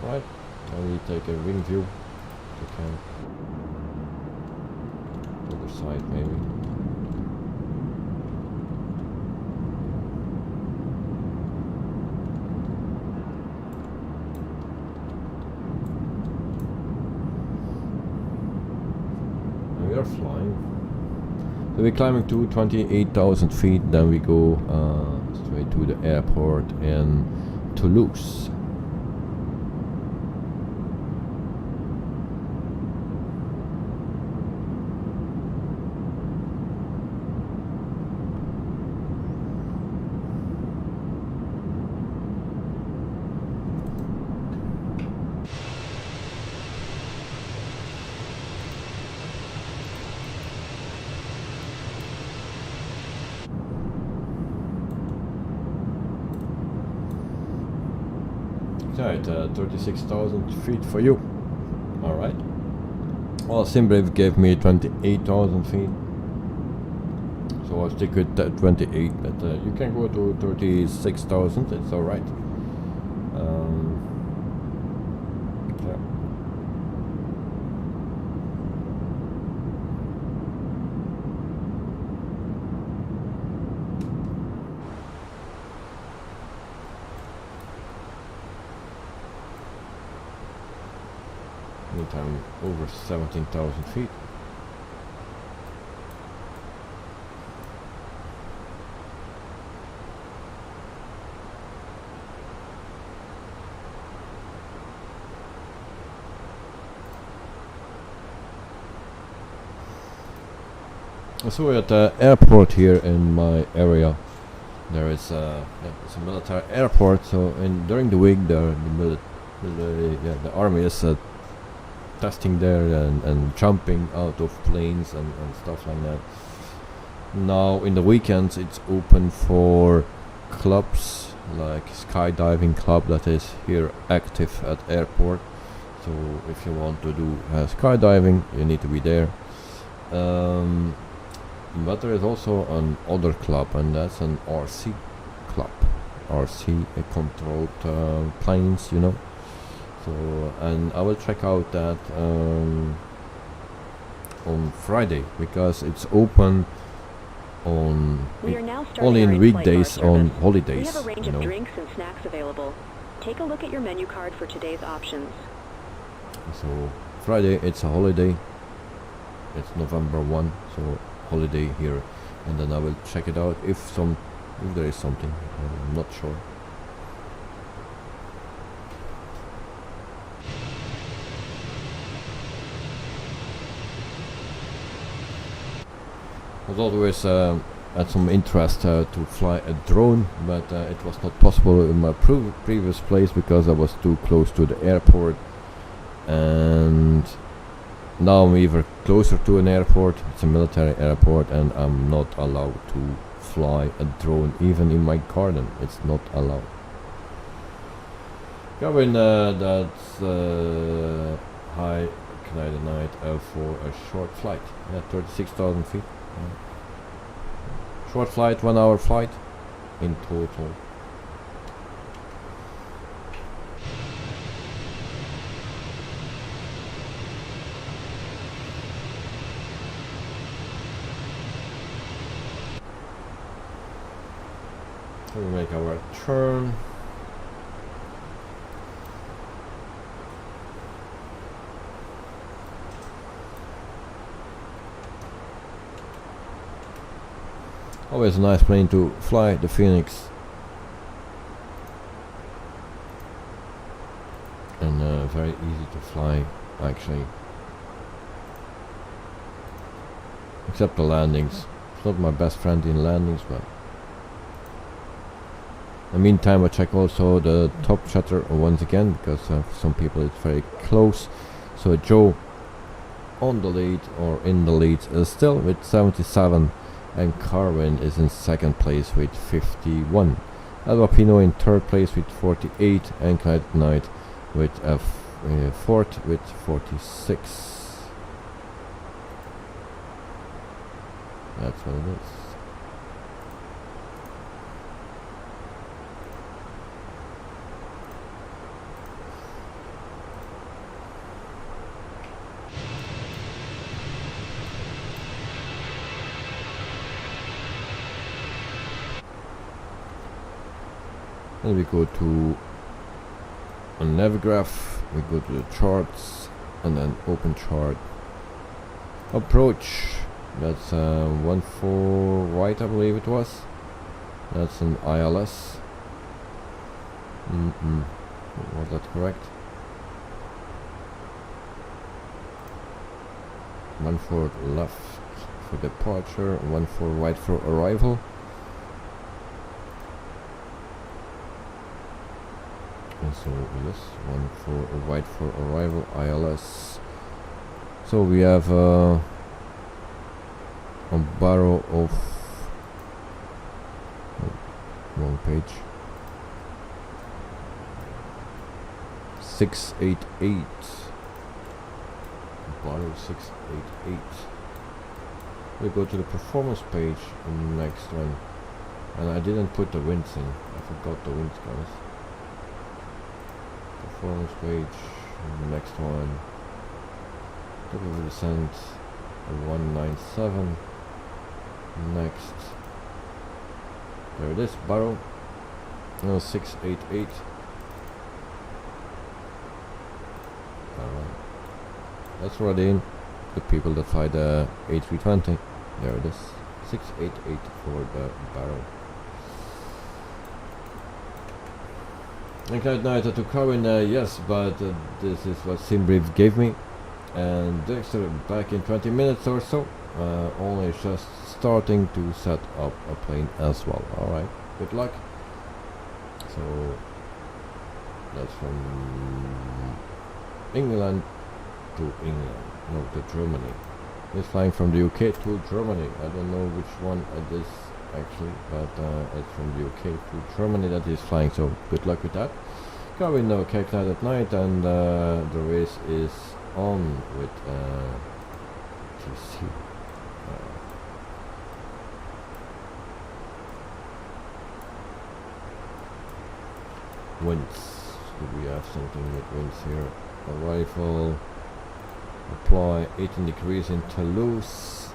Right, now we take a wing view, if you can. Other side maybe. Flying. So we're climbing to 28,000 feet, then we go straight to the airport in Toulouse. Right, 36,000 feet for you. Alright. Well, Simbrave gave me 28,000 feet. So I'll stick with that 28, but you can go to 36,000, it's alright. Yeah. Anytime over 17,000 feet. So at the airport here in my area, there is it's a military airport. So during the week, the army is testing there and jumping out of planes and stuff like that. Now in the weekends, it's open for clubs like skydiving club that is here active at airport. So if you want to do skydiving, you need to be there. But there is also an other club, and that's an RC club. RC controlled planes, you know. So, and I will check out that on Friday, because it's open on only in weekdays, on holidays. We have a range of drinks and snacks available. Take a look at your menu card for today's options. So Friday, it's a holiday. It's November 1, so holiday here, and then I will check it out if there is something. I'm not sure. I was always had some interest to fly a drone, but it was not possible in my previous place because I was too close to the airport, and now I'm even closer to an airport. It's a military airport, and I'm not allowed to fly a drone even in my garden. It's not allowed. Going that's high Canadian night for a short flight. 36,000 feet. Short flight, 1 hour flight in total. We make our turn. Always a nice plane to fly, the Fenix. And very easy to fly, actually. Except the landings. It's not my best friend in landings, but in the meantime, I check also the top shutter once again, because for some people it's very close. So Joe on the lead, or in the lead, is still with 77, and Carwin is in second place with 51. Alba Pino in third place with 48, and Knight Knight with fourth with 46. That's what it is. And we go to a Navigraph, we go to the charts, and then open chart. Approach, that's 1-4 right, I believe it was. That's an ILS. Was that correct? 1-4 left for departure, 1-4 right for arrival. And so yes, 1-4 right for arrival, ILS. So we have a barrow of wrong page. 688. Barrow 688. We go to the performance page, next one, and I didn't put the winds in. I forgot the winds, guys. Performance page, next one. W descent 197. Next, there it is, barrow 688. That's already in. The people that fly the A320. There it is, 688 for the barrow. Okay, now to Corin, yes, but this is what SimBrief gave me. And Dexter back in 20 minutes or so. only just starting to set up a plane as well. Alright, good luck. So that's from England to England, no, to Germany. It's flying from the UK to Germany. I don't know which one it is actually, but it's from the UK to Germany that is flying, so good luck with that. Going now Cape Night at night, and the race is on with GC. Winds. Do we have something with winds here? Arrival. Apply 18 degrees in Toulouse.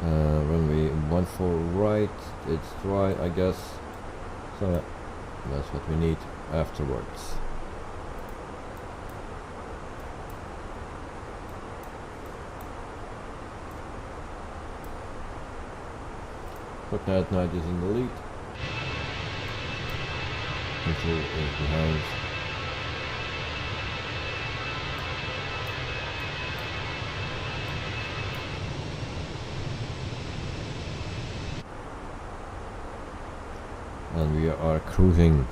Runway 14 right. It's dry, I guess. So yeah, that's what we need afterwards. But that night is in the lead. Control is behind. And we are cruising.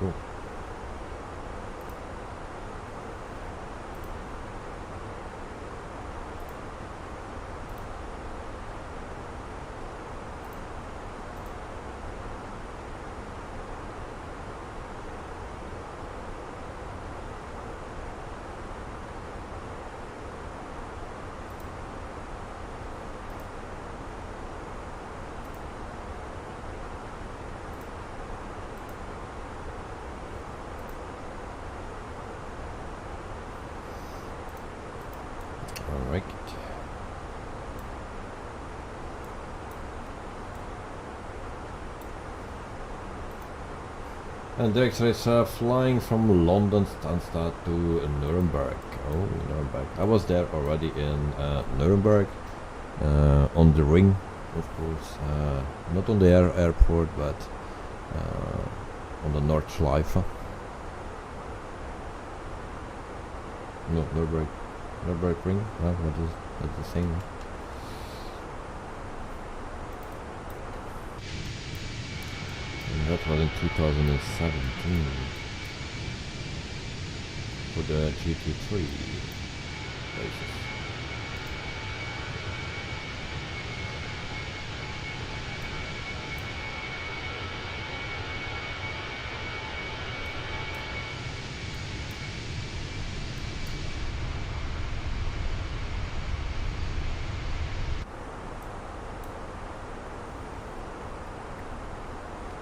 There we go. Alright. And the X-ray is flying from London Stansted to Nuremberg. Oh, Nuremberg. I was there already in Nuremberg, on the ring, of course. Not on the airport, but on the Nordschleife. No, Nürburgring, what is that the same? And that was in 2017 for the GT3 races.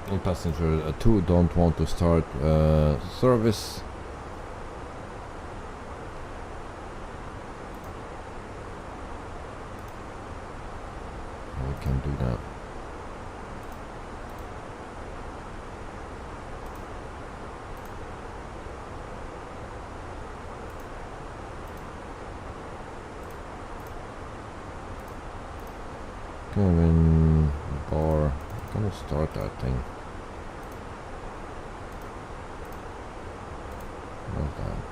And passenger 2 don't want to start service. We can do that. Kevin bar, I'm gonna start that thing. Well done.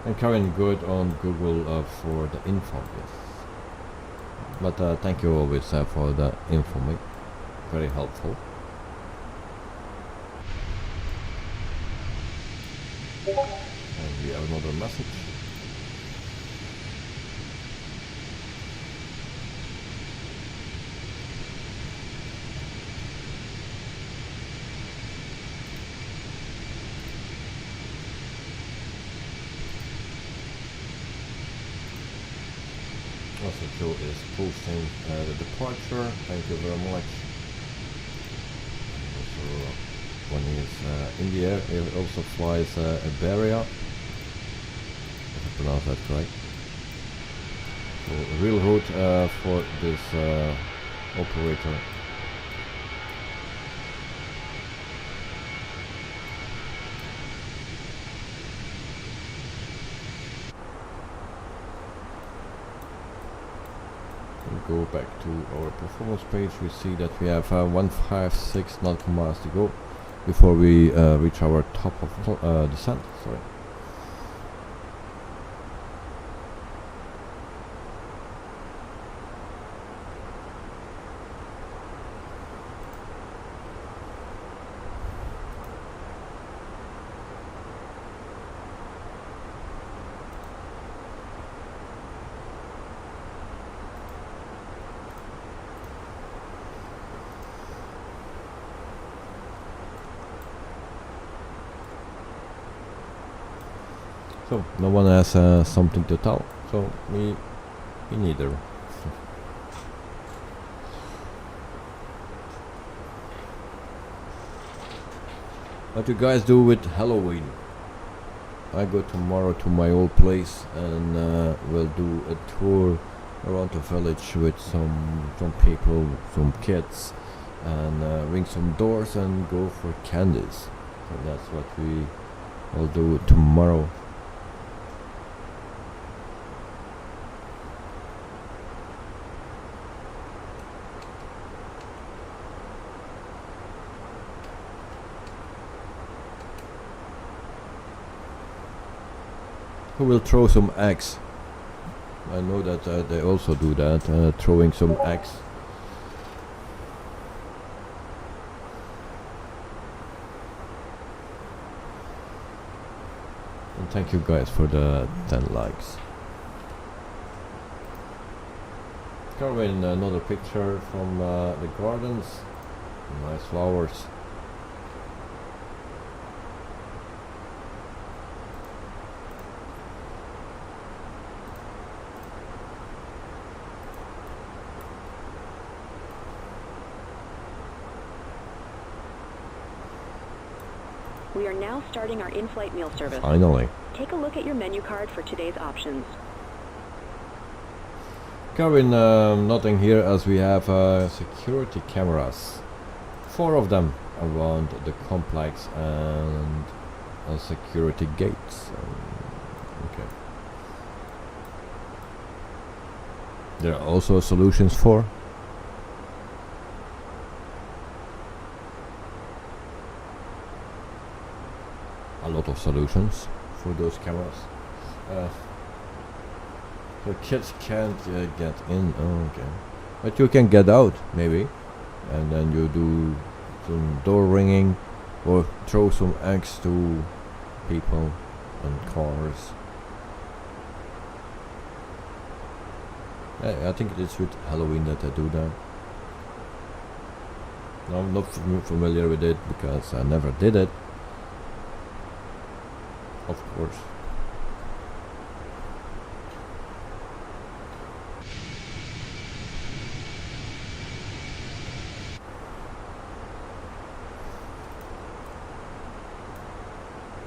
And Karen good on Google for the info, yes. But thank you always for the info, mate. Very helpful. And we have another message. Also Joe is posting the departure. Thank you very much. Also when he's in the air, he also flies IBERIA, if I pronounce that correct. So a real route for this operator. go back to our performance page, we see that we have 156 nautical miles to go before we reach our top of descent. Sorry. So no one has something to tell, so me neither. What you guys do with Halloween? I go tomorrow to my old place and we'll do a tour around the village with some people, some kids, and ring some doors and go for candies. So that's what we will do tomorrow. Who will throw some eggs? I know that they also do that, throwing some eggs. And thank you guys for the 10 likes. Carving another picture from the gardens. Nice flowers. We are now starting our in-flight meal service. Finally. Take a look at your menu card for today's options. Carving nothing here as we have security cameras. 4 of them around the complex and security gates. Okay. There are also solutions for. A lot of solutions for those cameras. The kids can't get in. Oh, okay, but you can get out maybe, and then you do some door ringing or throw some eggs to people and cars. I think it's with Halloween that I do that. No, I'm not familiar with it because I never did it. Of course.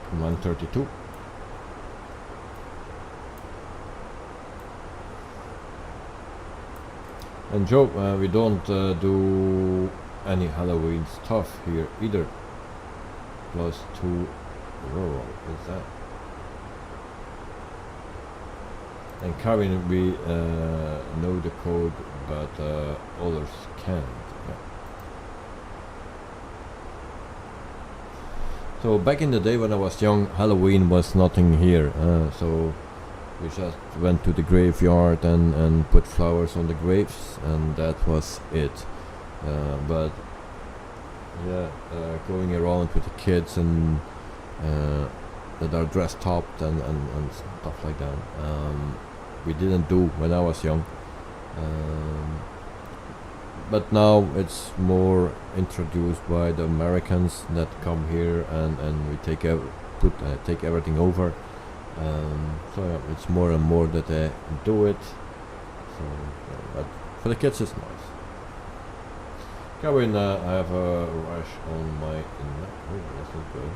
Command 32. And Joe, we don't do any Halloween stuff here either. +2 rural, is that? And Kevin, we know the code, but others can't. Yeah. So back in the day when I was young, Halloween was nothing here. So we just went to the graveyard and put flowers on the graves, and that was it. But yeah, going around with the kids and that are dressed up and stuff like that. We didn't do when I was young. But now it's more introduced by the Americans that come here and we take everything over. So yeah, it's more and more that they do it. So, yeah, but for the kids it's nice. Going, I have a rash on my neck. Oh, that's not good.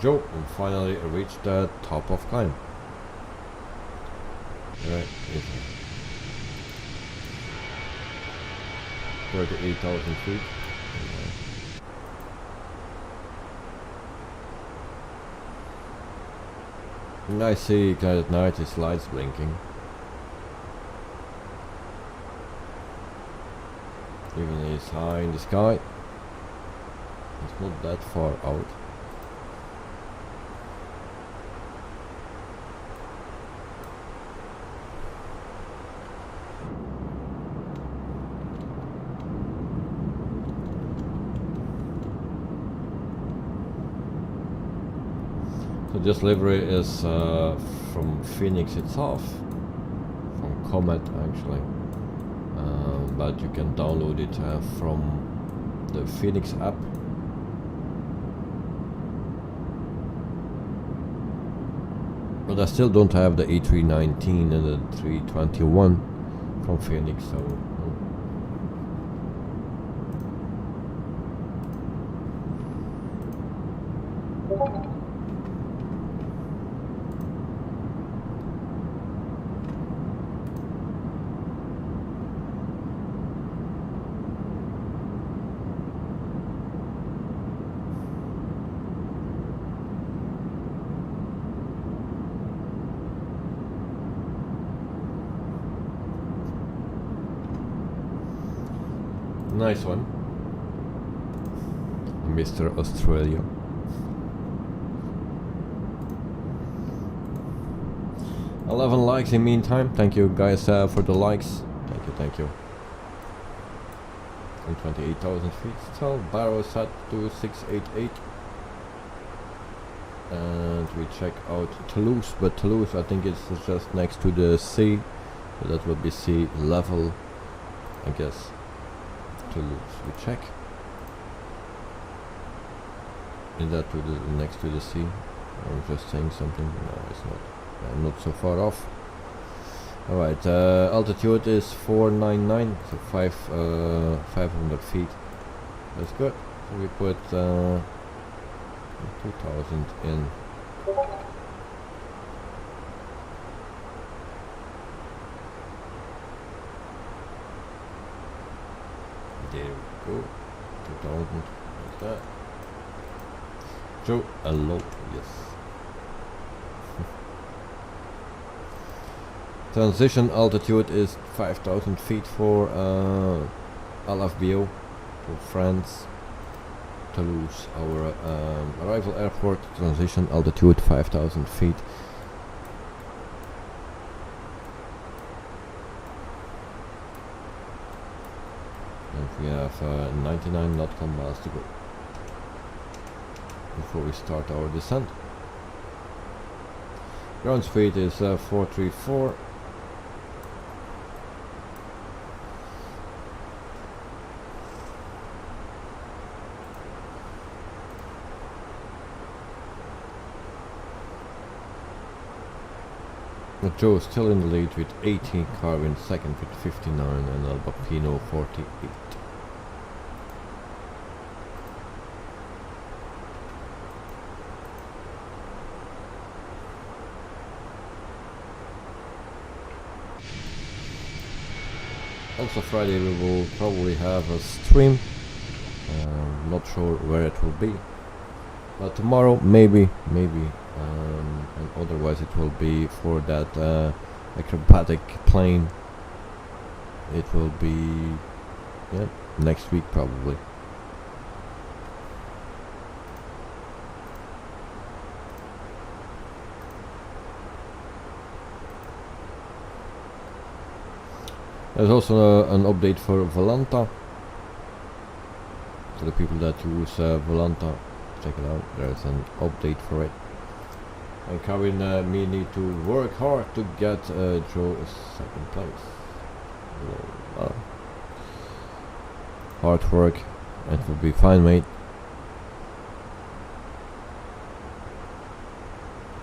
Joe, and finally reached the top of climb. Right, 38,000 feet. And I see kind of at night his lights blinking. Even he's high in the sky. It's not that far out. So this livery is from Fenix itself, from Comet actually, but you can download it from the Fenix app. But I still don't have the A319 and the 321 from Fenix, so nice one, Mr. Australia. $11 likes in meantime. Thank you guys for the likes. Thank you. And 28,000 feet. Still barrels at 2688. And we check out Toulouse, but Toulouse I think it's just next to the sea, so that will be sea level, I guess. Toulouse, we check. Is that to the next to the sea? I'm just saying something. No, it's not. I'm not so far off. All right, altitude is 499, so 500 feet. That's good. So we put 2000 in. There we go. 2000. Like that. Joe, hello. Yes. Transition altitude is 5,000 feet for LFBO for France. Toulouse, our arrival airport. Transition altitude 5,000 feet. And we have 99 nautical miles to go before we start our descent. Ground speed is 434. Joe is still in the lead with 80, Carvin second with 59 and Albapino 48. Also Friday we will probably have a stream, not sure where it will be, but tomorrow maybe, and otherwise it will be for that acrobatic plane. It will be next week probably. There's also an update for Volanta. For the people that use Volanta, check it out. There's an update for it. And Kevin and me need to work hard to get Joe a second place. Hard work, it will be fine, mate.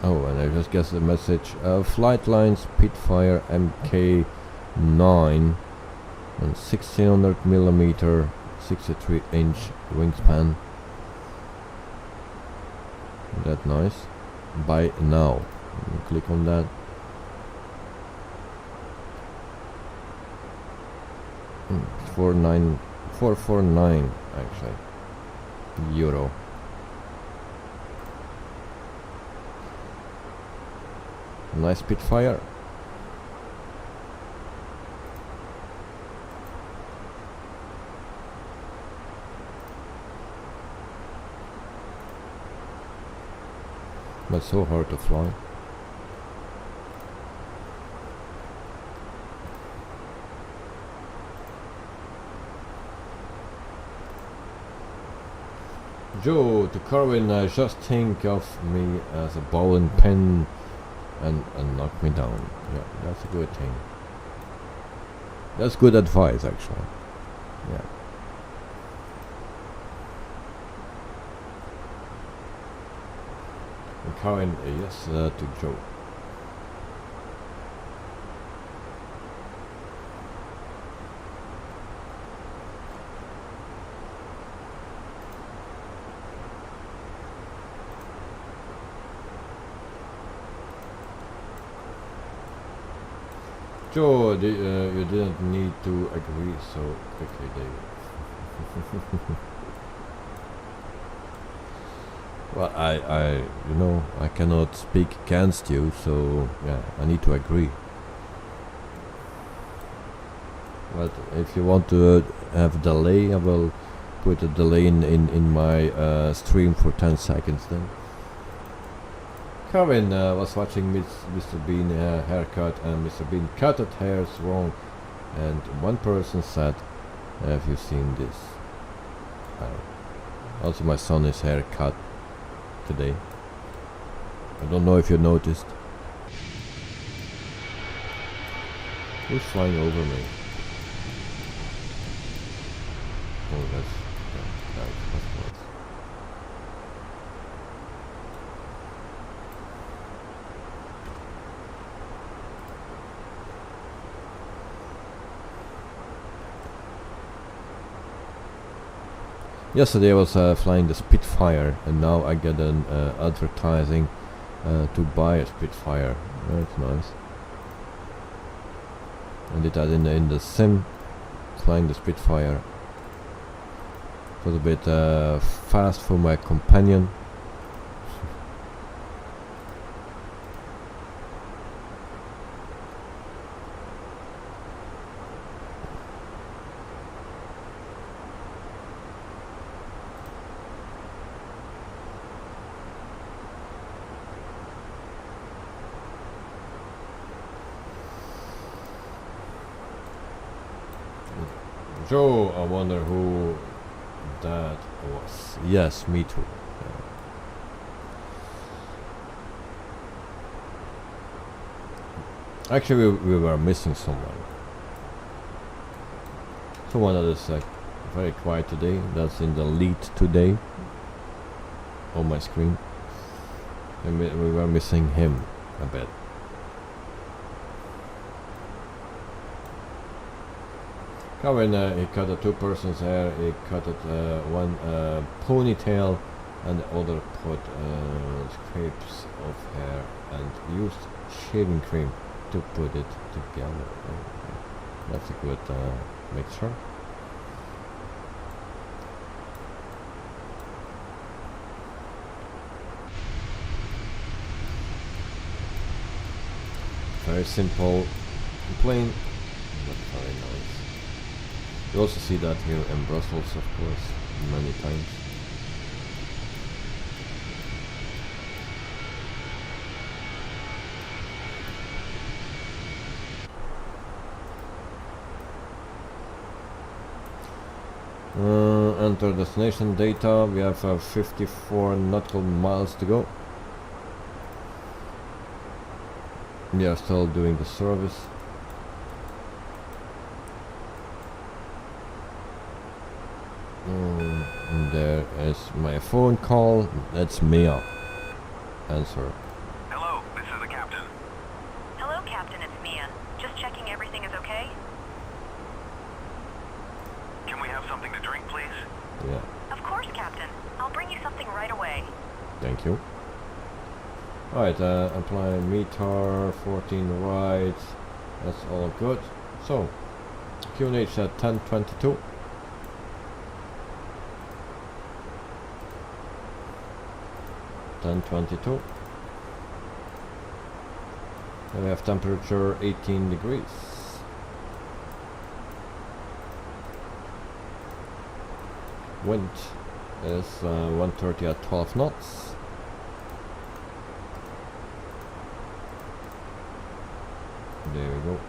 Oh, and I just guessed the message. Flight line Spitfire MK9 and 1600 millimeter 63-inch wingspan. That nice. Buy now. Click on that. It's 449 actually euro. Nice Spitfire. But so hard to fly. Joe, to Carwin, just think of me as a ball and pen and knock me down. Yeah, that's a good thing. That's good advice, actually. Yeah. And Carwin, yes, to Joe. Joe, you didn't need to agree so quickly, David. Well, you know, I cannot speak against you, so yeah, I need to agree. But if you want to have delay, I will put a delay in my stream for 10 seconds then. Kevin was watching Mr. Bean haircut, and Mr. Bean cut his hairs wrong, and one person said, have you seen this? Also my son is haircut today. I don't know if you noticed. Who's flying over me? Oh, that's of course. Yesterday I was flying the Spitfire, and now I get an advertising to buy a Spitfire. That's nice. I did that in the sim, flying the Spitfire. It was a bit fast for my companion. Joe, I wonder who that was. Yes, me too. Actually, we were missing someone. Someone that is very quiet today. That's in the lead today on my screen. And we were missing him a bit. When he cut the two person's hair, he cut it one ponytail and the other put scrapes of hair and used shaving cream to put it together. That's a good mixture. Very simple, plain, but very nice. You also see that here in Brussels, of course, many times. Enter destination data. We have 54 nautical miles to go. We are still doing the service. And there is my phone call. That's Mia. Answer. Hello, this is the captain. Hello, Captain, it's Mia. Just checking everything is okay? Can we have something to drink, please? Yeah. Of course, Captain. I'll bring you something right away. Thank you. Alright, apply meter, 14 right. That's all good. So, QNH at 10:22. And we have temperature 18 degrees. Wind is 130 at 12 knots. There we go.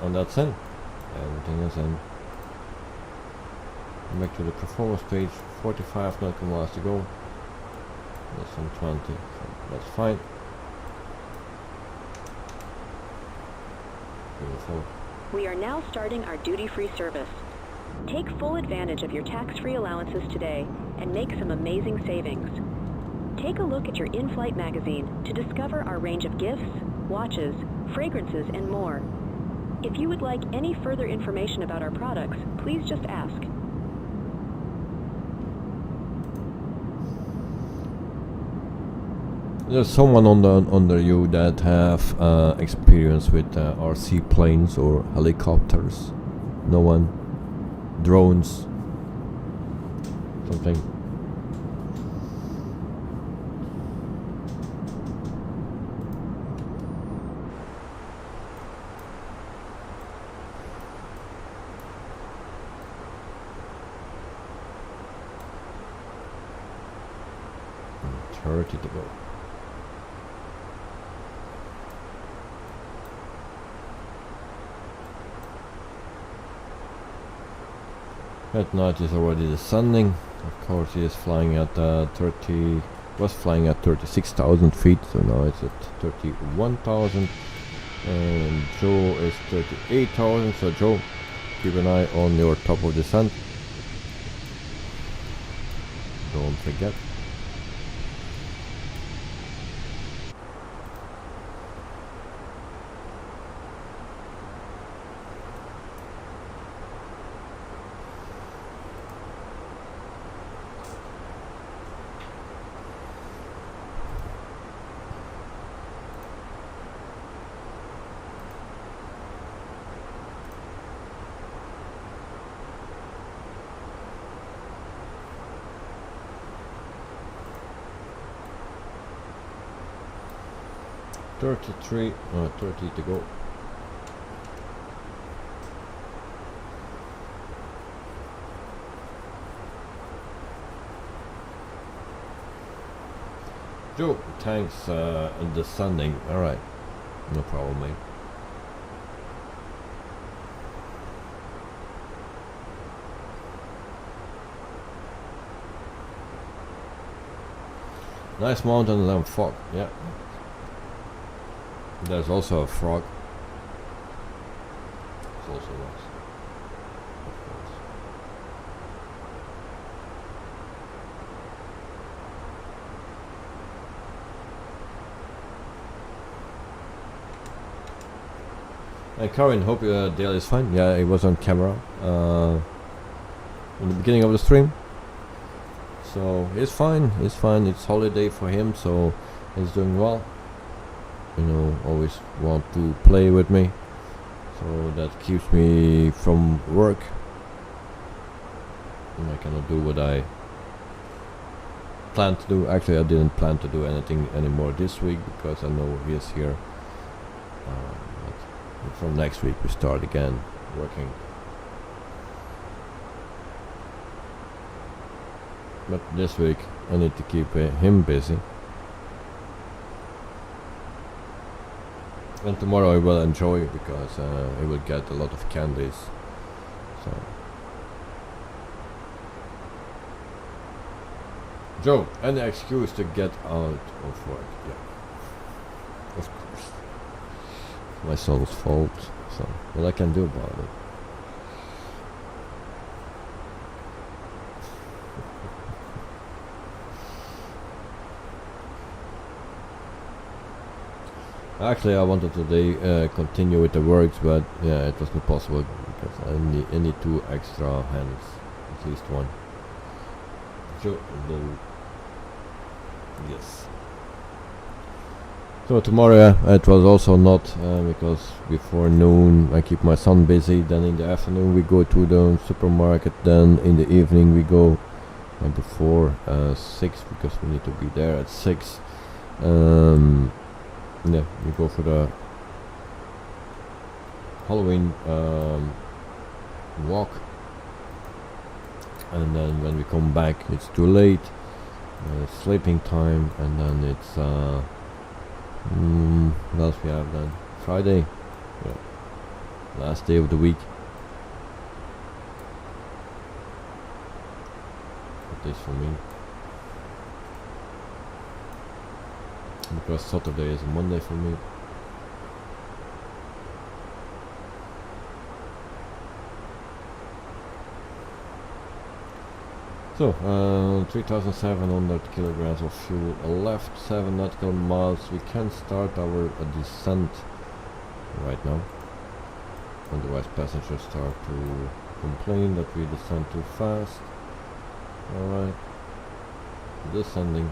And that's in. Everything is in. Back to the performance page. 45 nautical miles to go. Less than 20. So that's fine. Beautiful. We are now starting our duty-free service. Take full advantage of your tax-free allowances today and make some amazing savings. Take a look at your in-flight magazine to discover our range of gifts, watches, fragrances, and more. If you would like any further information about our products, please just ask. There's someone under you that have experience with RC planes or helicopters. No one. Drones. Something. And 30 to go. At night is already descending. Of course, he is flying at was flying at 36,000 feet, so now it's at 31,000. And Joe is 38,000. So Joe, keep an eye on your top of descent. Don't forget. $33, 30 to go. Joe, thanks, descending. Alright, no problem, mate. Nice mountain and fog, yeah. There's also a frog. It's also nice. Of course. And Karin, hope your Dale is fine. Yeah, it was on camera in the beginning of the stream. So he's fine. He's fine. It's holiday for him, so he's doing well. You know, always want to play with me, so that keeps me from work, and I cannot do what I planned to do. Actually, I didn't plan to do anything anymore this week because I know he is here. But from next week we start again working. But this week I need to keep him busy. And tomorrow I will enjoy because I will get a lot of candies. So, Joe, any excuse to get out of work? Yeah, of course. My son's fault. So, what I can do about it? Actually, I wanted today continue with the works, but yeah, it was not possible because I need two extra hands, at least one. So, yes. So tomorrow it was also not because before noon I keep my son busy. Then in the afternoon we go to the supermarket. Then in the evening we go before 6 because we need to be there at 6. Yeah, we go for the Halloween walk, and then when we come back it's too late, sleeping time, and then it's what else we have then? Friday, yeah, last day of the week, at least for me, because Saturday is a Monday for me. So, 3,700 kilograms of fuel left, 7 nautical miles. We can start our descent right now. Otherwise passengers start to complain that we descend too fast. Alright, descending.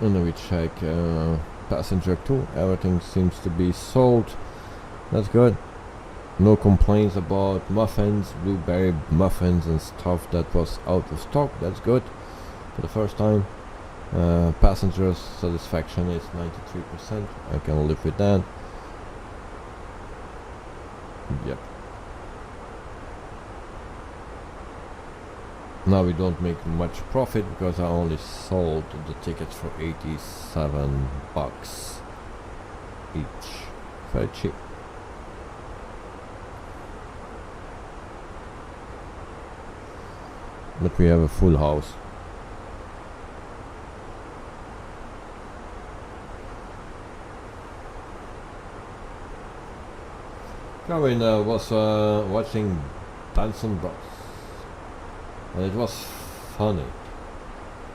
And then we check passenger 2, everything seems to be sold, that's good. No complaints about muffins, blueberry muffins and stuff that was out of stock, that's good for the first time. Passenger satisfaction is 93%, I can live with that. Yep. Now we don't make much profit because I only sold the tickets for 87 bucks each. Very cheap. But we have a full house. Kevin was watching Benson Bros. And it was funny,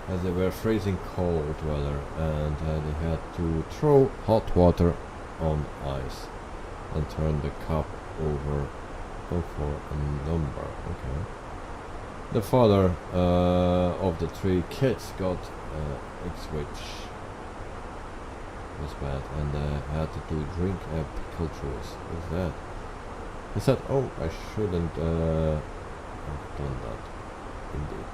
as they were freezing cold weather, and they had to throw hot water on ice and turn the cup over for a number. Okay. The father of the 3 kids got Ipswich was bad, and had to drink a pickle juice. What's that? He said, "Oh, I shouldn't have done that." Indeed.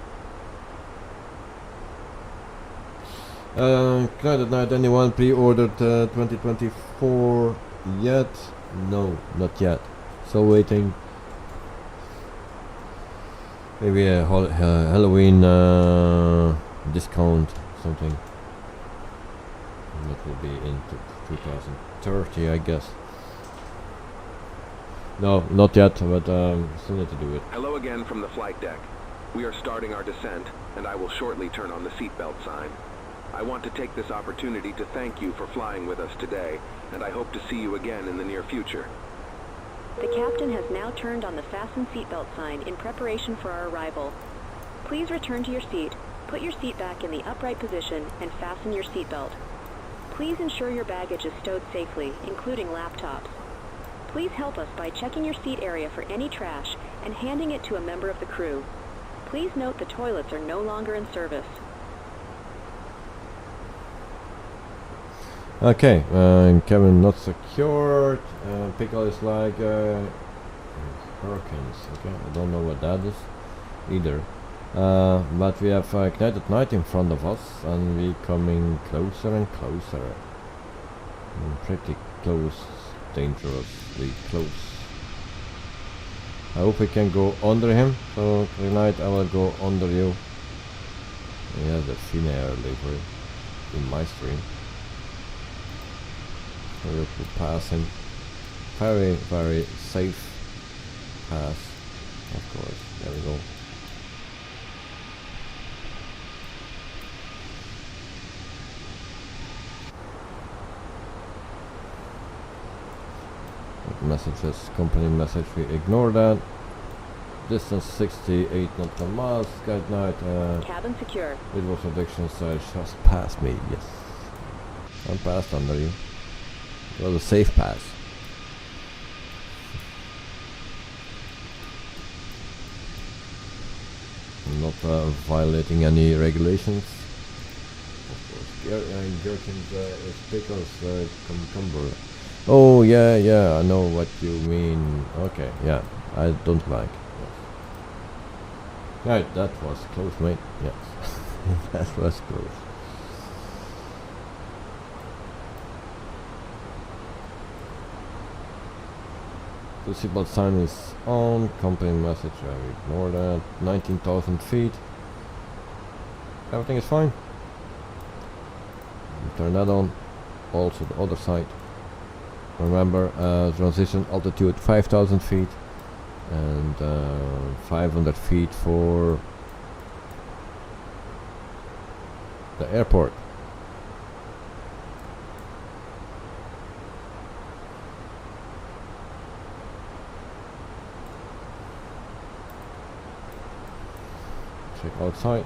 Glad at night. Anyone pre-ordered 2024 yet? No, not yet. Still waiting. Maybe a Halloween discount, something. That will be into 2030, I guess. No, not yet, but still need to do it. Hello again from the flight deck. We are starting our descent, and I will shortly turn on the seatbelt sign. I want to take this opportunity to thank you for flying with us today, and I hope to see you again in the near future. The captain has now turned on the fasten seatbelt sign in preparation for our arrival. Please return to your seat, put your seat back in the upright position, and fasten your seatbelt. Please ensure your baggage is stowed safely, including laptops. Please help us by checking your seat area for any trash and handing it to a member of the crew. Please note the toilets are no longer in service. Okay, cabin not secured. Pickle is like hurricanes. Okay, I don't know what that is either. But we have Ignited Night in front of us, and we coming closer and closer. Pretty close, dangerously close. I hope we can go under him. So tonight I will go under you. Yeah, the Finnair livery in my stream. We will pass him. Very, very safe pass. Of course. There we go. Messages, company message, we ignore that. Distance 68 nautical miles, guide night. Cabin secure. It was addiction side, just passed me, yes. I'm passed under you. It was a safe pass. not violating any regulations. Of course, gherkins is pickles, cucumber. Oh yeah, I know what you mean. Okay, yeah, I don't like. Right, that was close, mate. Yes, that was close. The seatbelt sign is on. Company message, I ignore that. 19,000 feet. Everything is fine. Turn that on. Also the other side. Remember, transition altitude 5,000 feet and 500 feet for the airport. Check outside.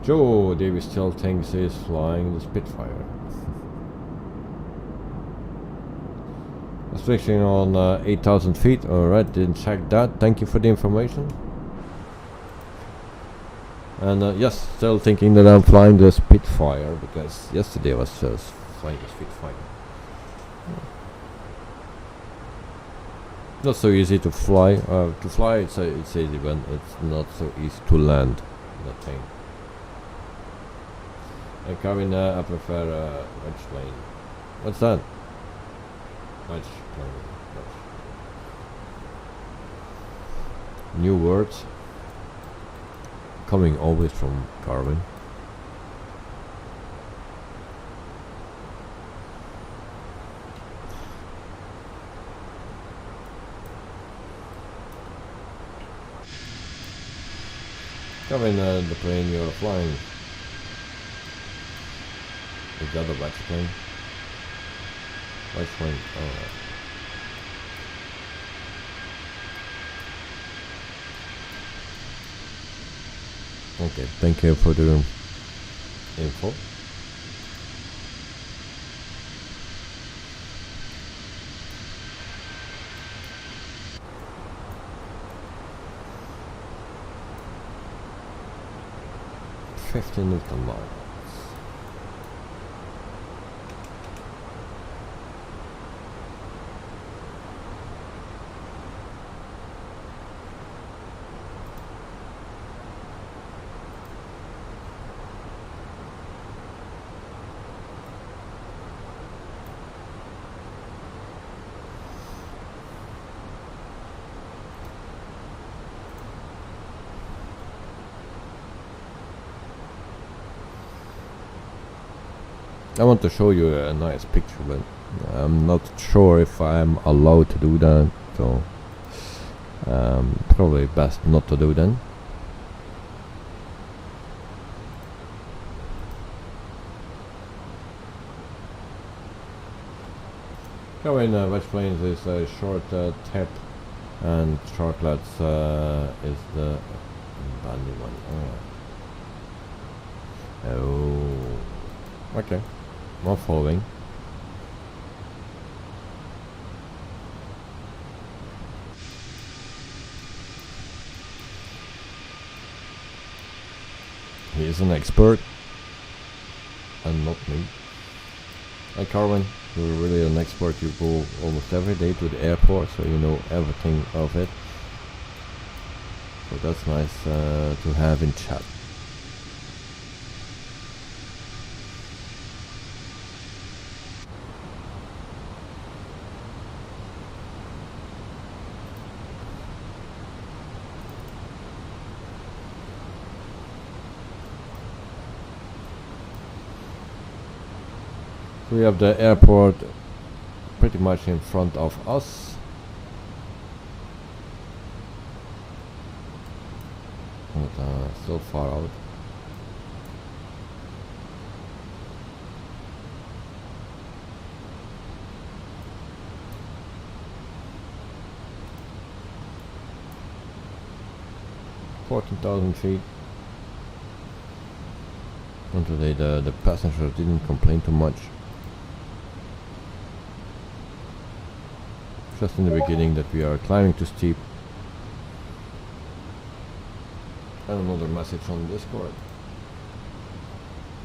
Joe Davis still thinks he's flying the Spitfire. Restriction on 8,000 feet. Alright, didn't check that. Thank you for the information. And yes, still thinking that I'm flying the Spitfire because yesterday I was just flying the Spitfire. Not so easy to fly. It's easy, but it's not so easy to land that thing. And Kevin, I prefer wedge plane. What's that? Wedge plane. New words coming always from Carvin. Carvin, the plane you're flying. Is that a wedge plane? Wedge plane, alright. Okay, thank you for the info. Newton miles. I want to show you a nice picture, but I'm not sure if I'm allowed to do that, so probably best not to do then. Going wedge planes is a short tip, and shortlets is the bandy one. Oh, okay. Not following. He is an expert and not me. Hi Carwin, you're really an expert. You go almost every day to the airport, so you know everything of it. So that's nice to have in chat. We have the airport pretty much in front of us. But still far out. $14,000 feet. And today the passengers didn't complain too much. just in the beginning that we are climbing too steep. And another message on Discord.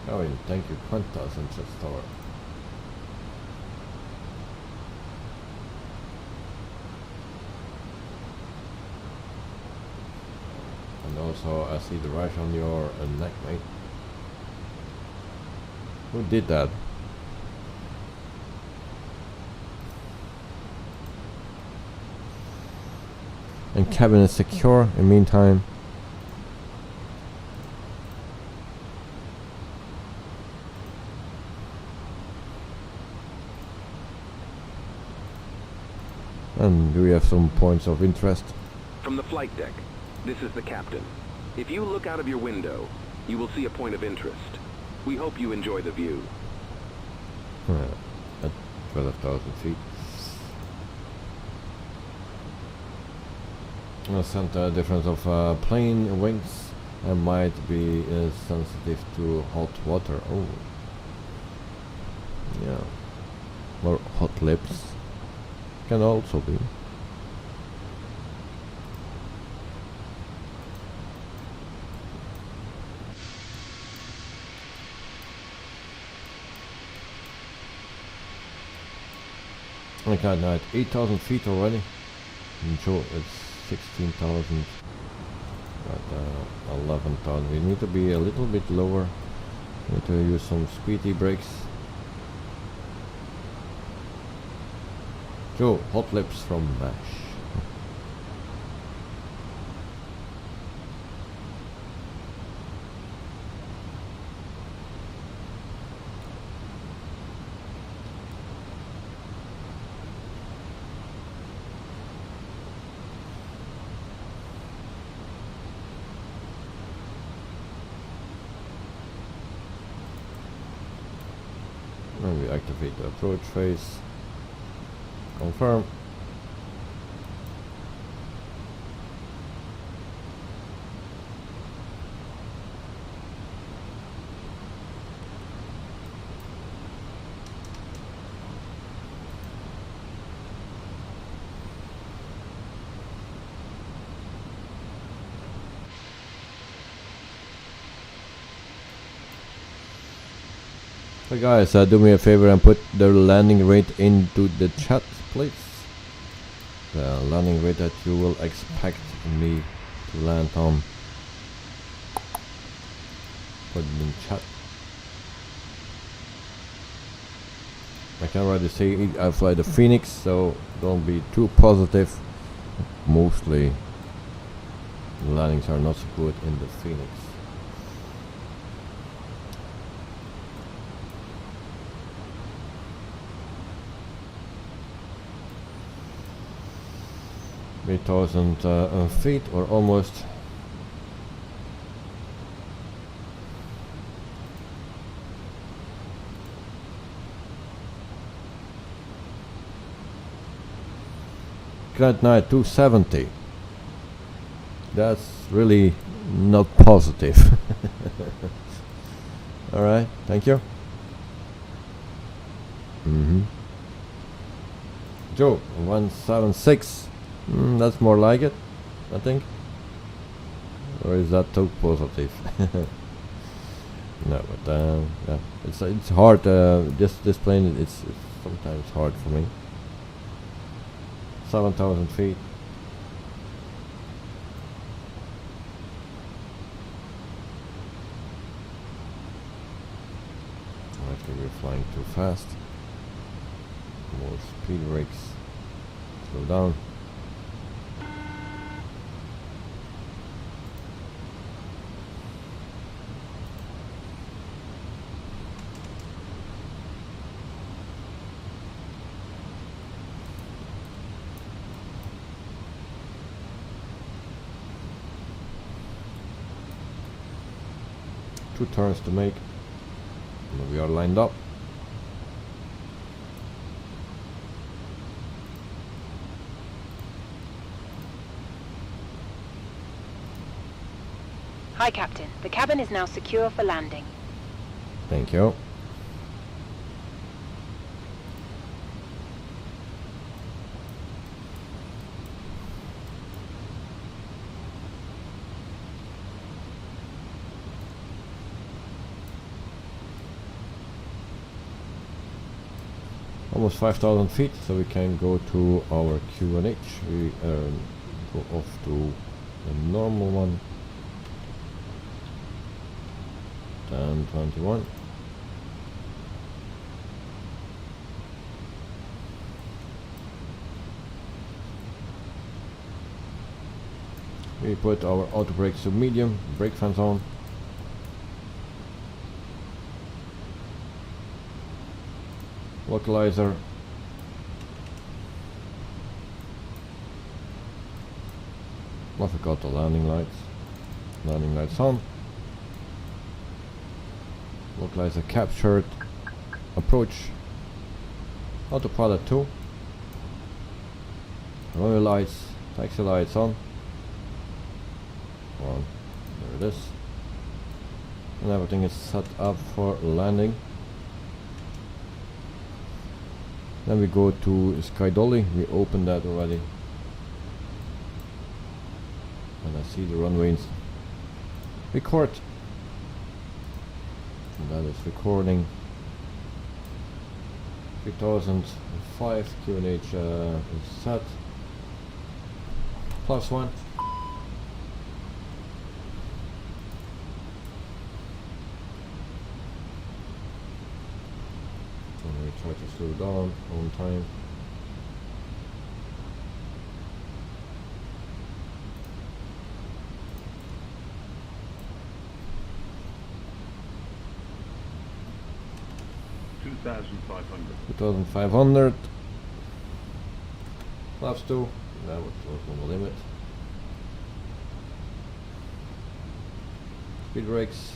Oh, and thank you, Quantas and Store. And also, I see the rash on your neck, mate. Who did that? And cabin is secure in the meantime. And do we have some points of interest? From the flight deck, this is the captain. If you look out of your window, you will see a point of interest. We hope you enjoy the view. At 12,000 feet. Center difference of plane wings and might be sensitive to hot water. Oh, yeah. Or hot lips can also be. Okay, now at 8,000 feet already. And so it's 16,000 at 11,000. We need to be a little bit lower. We need to use some speedy brakes. Joe, hot lips from Bash. And we activate the approach phase. Confirm. So guys, do me a favor and put the landing rate into the chat, please. The landing rate that you will expect me to land on. Put it in chat. I can already say I fly the Phoenix, so don't be too positive. Mostly the landings are not so good in the Phoenix. feet or almost. Grant night 270. That's really not positive. Alright, thank you. Joe, 176. That's more like it, I think. Or is that too positive? No, but yeah, it's hard. This plane, it's sometimes hard for me. 7,000 feet. I think we're flying too fast. More speed brakes. Slow down. Two turns to make. We are lined up. Hi, Captain. The cabin is now secure for landing. Thank you. almost 5,000 feet, so we can go to our QNH. We go off to the normal one. 1021. We put our auto brakes to medium, brake fans on. Localizer. I forgot the landing lights. Landing lights on. Localizer captured. Approach. Autopilot 2. Runway lights. Taxi lights on. Well, there it is. And everything is set up for landing. Then we go to Sky Dolly. We opened that already. And I see the runways. Record. And that is recording. 3005 QNH is set. +1. And we try to slow down on time. $2,500. Flaps 2. That was on the limit. Speed brakes.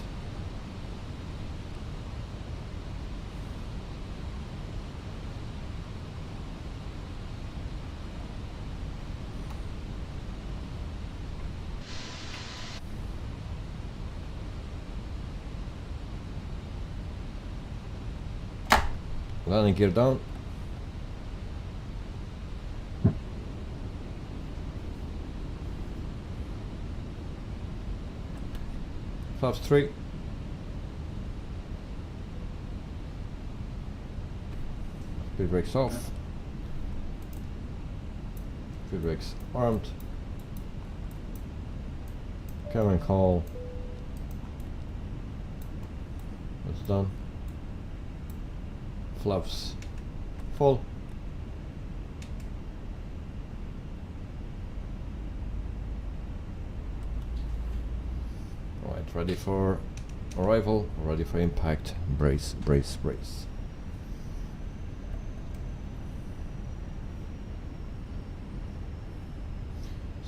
Landing gear down. Flaps 3. Speed brakes off. Speed brakes armed. Camera call. That's done. Flaps full. Alright, ready for arrival, ready for impact. Brace, brace, brace.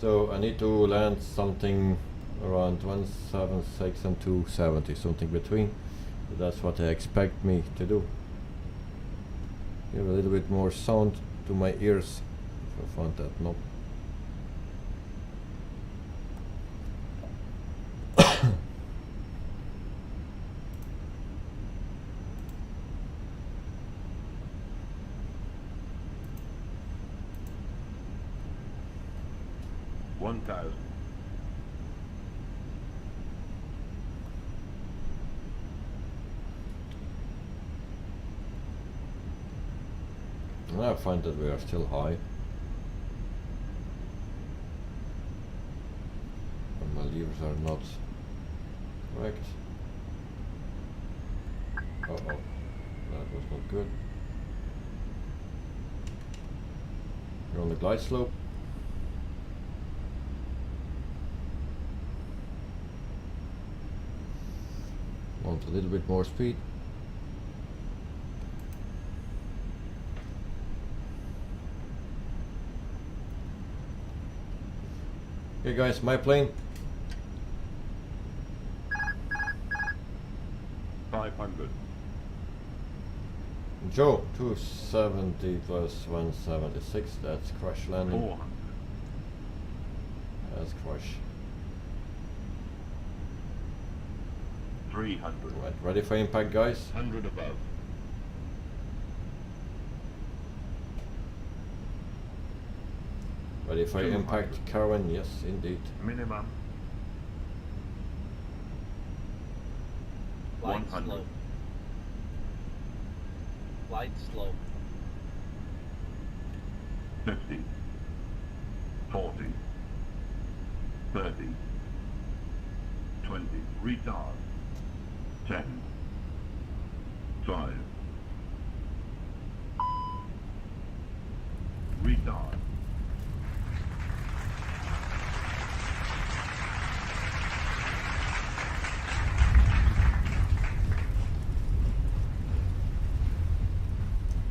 So I need to land something around 176 and 270, something between. That's what they expect me to do. Give a little bit more sound to my ears if I find that knob. I find that we are still high. And my levers are not correct. Uh oh, that was not good. We're on the glide slope. Want a little bit more speed. Okay guys, my plane. 500. Joe, 270 plus 176, that's crash landing. 400. That's crash. 300. Right, ready for impact guys? 100 above. Ready for impact, Carwin? Yes, indeed. Minimum. 100. Light slow. 50, 40, 30, 20, retard, 10, 5, retard.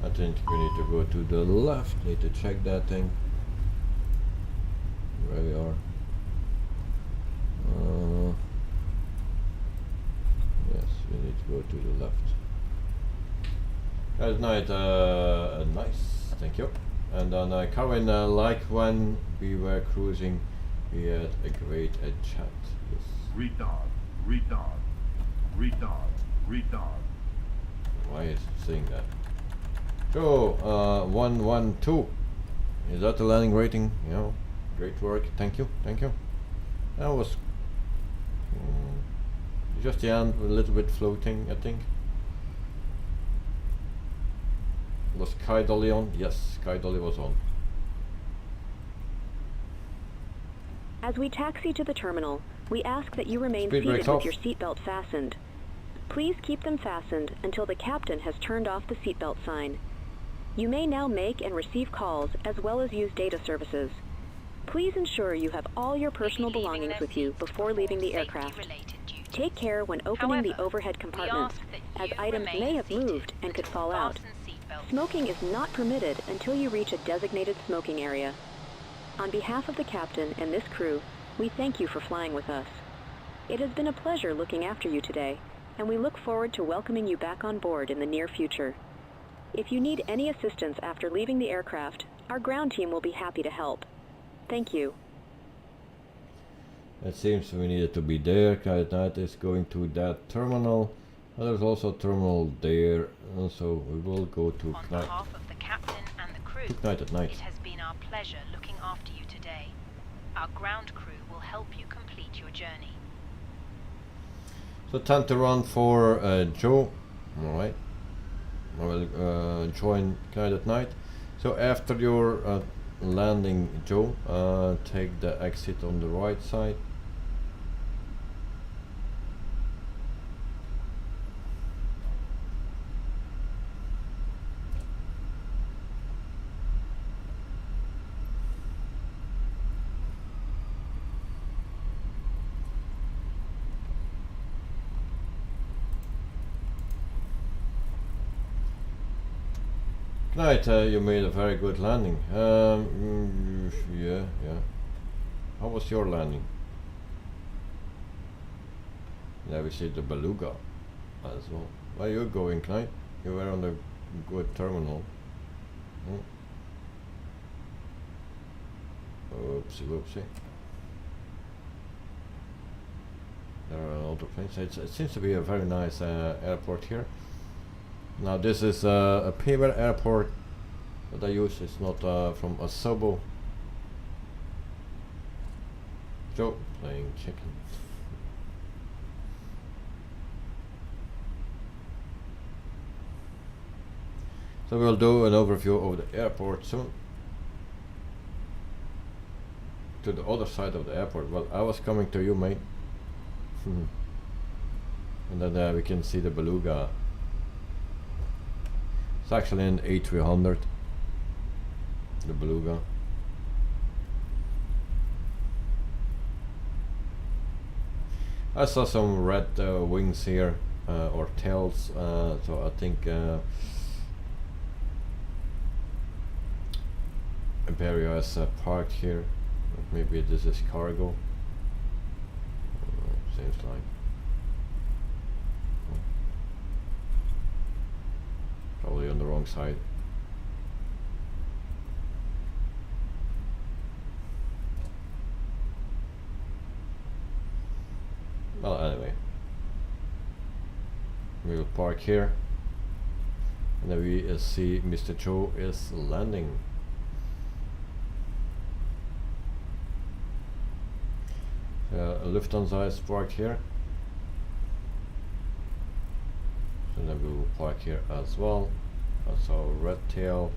I think we need to go to the left, need to check that thing. Where we are. Yes, we need to go to the left. At night, nice, thank you. And then Karen, like when we were cruising, we had a great chat. Yes. Retard, retard, retard, retard. Why is it saying that? So, 112. Is that the landing rating? Yeah, great work. Thank you, thank you. That was just the end, a little bit floating, I think. Was Sky Dolly on? Yes, Sky Dolly was on. As we taxi to the terminal, we ask that you remain Speed seated brakes with off. your seatbelt fastened. Please keep them fastened until the captain has turned off the seatbelt sign. You may now make and receive calls as well as use data services. Please ensure you have all your personal belongings with you before leaving the aircraft. Take care when opening the overhead compartments, as items may have moved and could fall out. Smoking is not permitted until you reach a designated smoking area. On behalf of the captain and this crew, we thank you for flying with us. It has been a pleasure looking after you today, and we look forward to welcoming you back on board in the near future. If you need any assistance after leaving the aircraft, our ground team will be happy to help. Thank you. It seems we needed to be there. QUADRANT is going to that terminal. There's also a terminal there, so we will go to On behalf of the captain and the crew, at night. it has been our pleasure looking after you today. Our ground crew will help you complete your journey. So time to run for Joe. Alright. I will join QUADRANT. So after your landing, Joe, take the exit on the right side. Right, you made a very good landing. Yeah. How was your landing? Yeah, we see the Beluga as well. Where are you going, Knight? You were on the good terminal. Oopsie whoopsie. There are a lot of planes. It seems to be a very nice airport here. Now this is a paper airport that I use. It's not from Asobo. Joe playing chicken. So we'll do an overview of the airport soon. To the other side of the airport. Well, I was coming to you, mate. And then we can see the Beluga. It's actually an A300, the Beluga. I saw some red wings here, or tails, so I think IBERIA is parked here. Maybe this is cargo. Seems like. Probably on the wrong side. Well, anyway. We will park here. And then we see Mr. Joe is landing. Lufthansa is parked here. So then we will park here as well. Also red tail.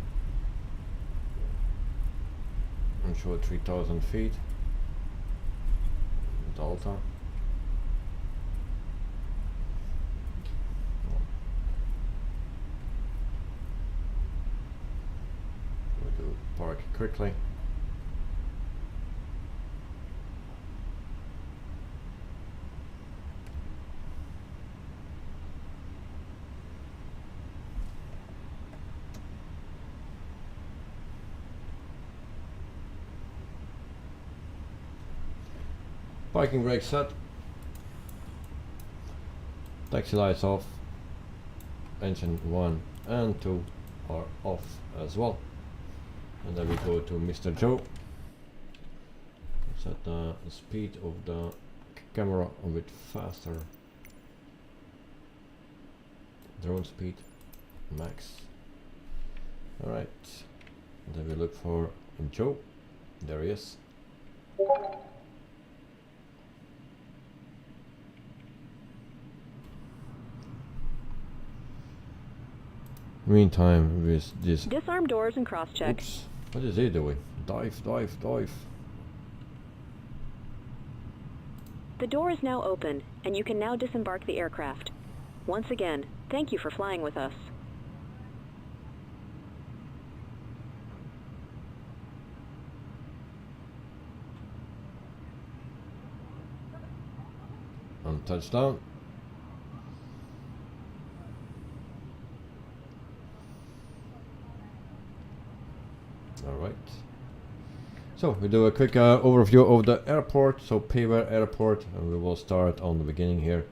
and show 3000 feet. Delta. We'll do park quickly. Parking brake set. Taxi lights off. Engine 1 and 2 are off as well. And then we go to Mr. Joe. Set the speed of the camera a bit faster. Drone speed max. Alright. Then we look for Joe. There he is. Meantime, with this. Disarm doors and cross-check. Oops. What is he doing? Dive, dive, dive. The door is now open, and you can now disembark the aircraft. Once again, thank you for flying with us. On touchdown. Alright. So we do a quick overview of the airport. So Paver Airport, and we will start on the beginning here.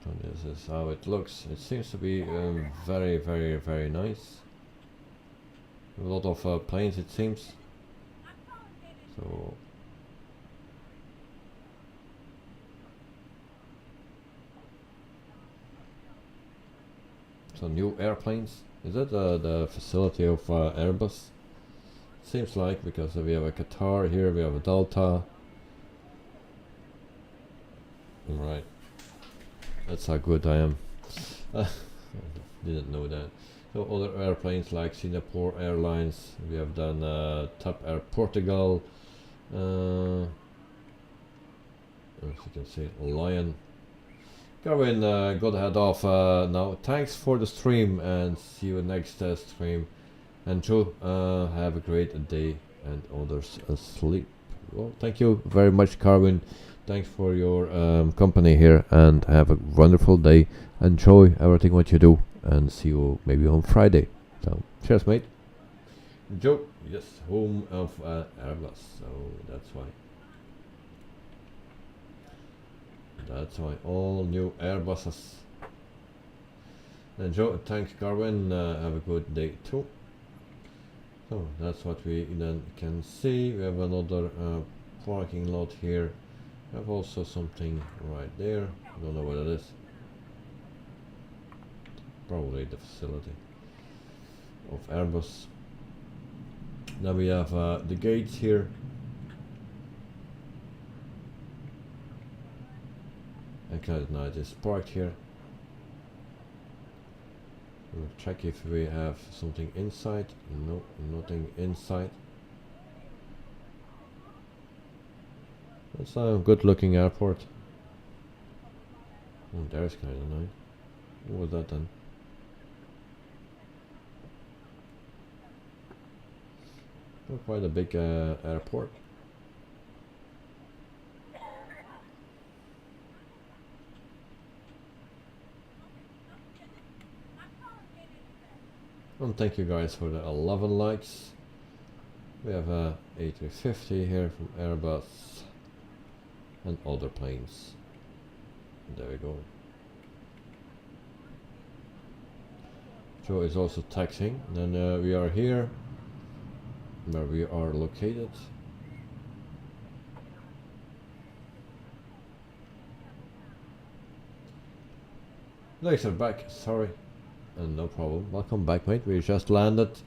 So this is how it looks. It seems to be very, very, very nice. A lot of planes, it seems. So new airplanes. Is that the facility of Airbus? Seems like, because we have a Qatar here, we have a Delta. Right. That's how good I am. Didn't know that. So other airplanes like Singapore Airlines, we have done Top Air Portugal. As you can see, Lion. Carwin got to head off now. Thanks for the stream and see you next stream. And Joe, have a great day and others asleep. Well, thank you very much, Carwin. Thanks for your company here and have a wonderful day. Enjoy everything what you do and see you maybe on Friday. So, cheers, mate. Joe, yes, home of Airbus. So that's why. That's why all new Airbuses. And Joe, thanks, Carwin. Have a good day too. So that's what we then can see. We have another parking lot here. We have also something right there. I don't know what it is. Probably the facility of Airbus. Then we have the gates here. And Cloud Knight is parked here. We'll check if we have something inside. No, nothing inside. That's a good looking airport. Oh, there's kind of nice. What was that then? Oh, quite a big airport. And thank you guys for the 11 likes. We have a A350 here from Airbus and other planes. There we go. Joe is also taxiing. Then we are here where we are located. Legs are back, sorry. No problem. Welcome back, mate. We just landed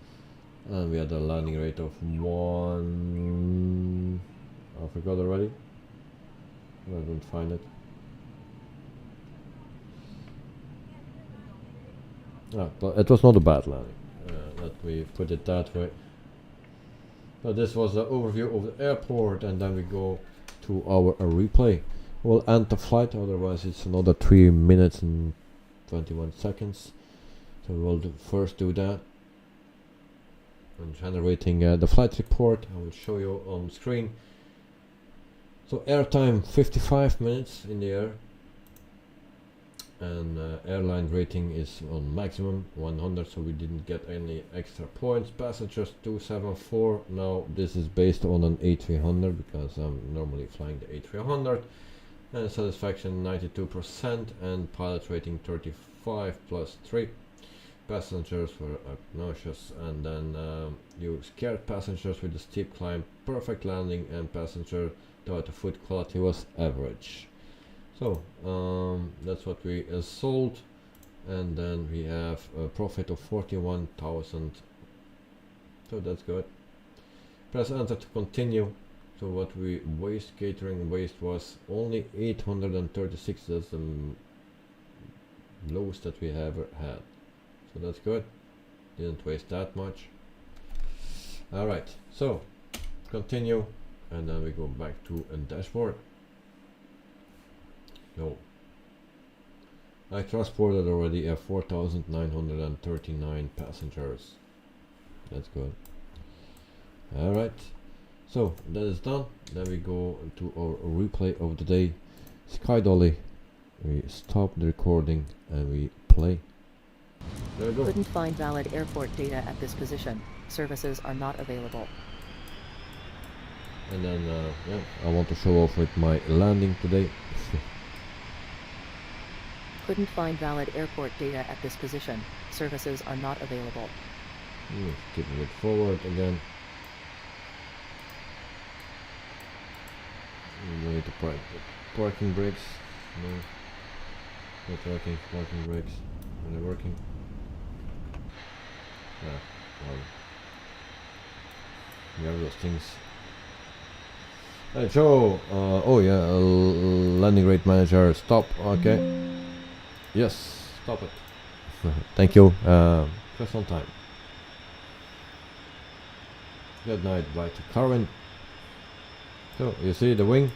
and we had a landing rate of 1. I forgot already. I don't find it. But it was not a bad landing. Let me put it that way. So this was the overview of the airport, and then we go to our replay. We'll end the flight, otherwise it's another 3 minutes and 21 seconds. So we'll first do that. I'm generating the flight report. I will show you on screen. So airtime 55 minutes in the air, and airline rating is on maximum 100, so we didn't get any extra points. Passengers 274. Now this is based on an A300 because I'm normally flying the A300. And satisfaction 92%, and pilot rating 35 plus 3. Passengers were obnoxious, and then you scared passengers with a steep climb, perfect landing, and passenger thought the food quality was average. So that's what we sold, and then we have a profit of 41,000. So that's good. Press enter to continue. So what we catering waste was only 836. That's the lowest that we ever had. So that's good. Didn't waste that much. Alright, so continue, and then we go back to a dashboard. So I transported already 4,939 passengers. That's good. Alright, so that is done. Then we go to our replay of the day. Sky Dolly. We stop the recording and we play. There we go. Couldn't find valid airport data at this position. Services are not available. And then yeah, I want to show off with my landing today. Couldn't find valid airport data at this position. Services are not available. Keeping it forward again. No need to parking brakes. No. Not working. Parking brakes. Are they working? Yeah. Well. We have those things. Hey Joe. Oh yeah. Landing rate manager. Stop. Okay. Yes. Stop it. Thank you. Just on time. Good night. Bye to Karen. So you see the wing?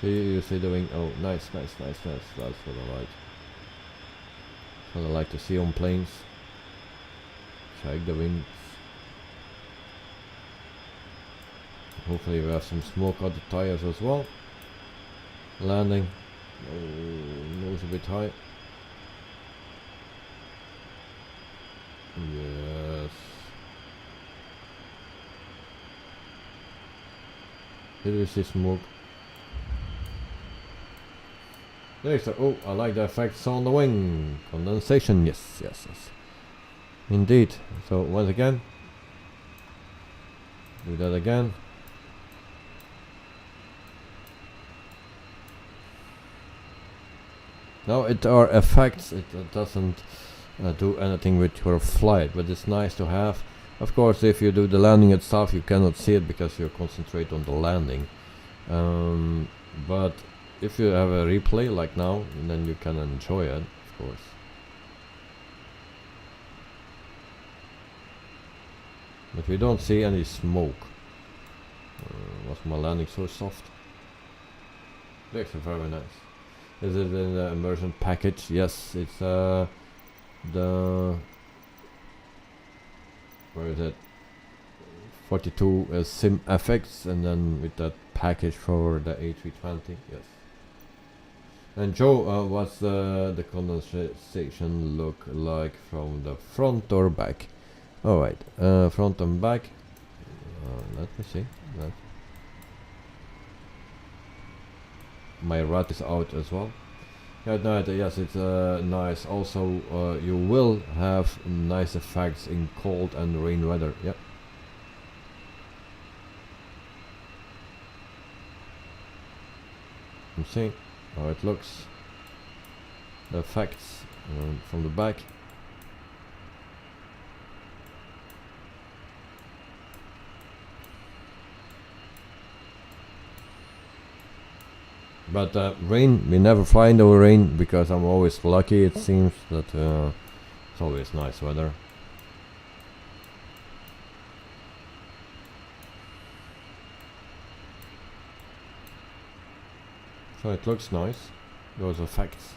You see the wing? Oh, nice. That's what I like. That's what I like to see on planes. Check the wings. Hopefully we have some smoke on the tires as well. Landing. Oh, nose a bit high. Yes. Here we see smoke. There's the, oh, I like the effects on the wing. Condensation, yes. Indeed. So once again. Do that again. Now it are effects, it doesn't do anything with your flight, but it's nice to have. Of course, if you do the landing itself, you cannot see it because you concentrate on the landing. But if you have a replay like now, then you can enjoy it, of course. But we don't see any smoke. Was my landing so soft? Looks very nice. Is it in the immersion package? Yes, it's the... Where is it? 42 sim effects, and then with that package for the A320. Yes. And Joe, what's the condensation look like from the front or back? Alright, front and back. Let me see. My rat is out as well. Yeah, no, yes, it's nice. Also, you will have nice effects in cold and rain weather. Yep. You see how it looks. The effects from the back. But rain, we never fly in the rain because I'm always lucky. It seems that it's always nice weather. So it looks nice, those effects.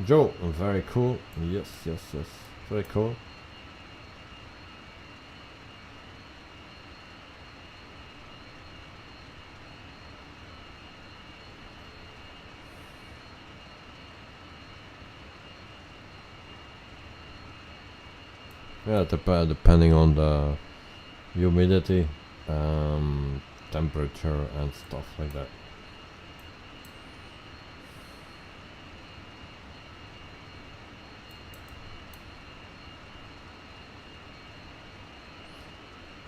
Joe, very cool. Yes, yes, yes, very cool. Yeah, depending on the humidity, temperature and stuff like that.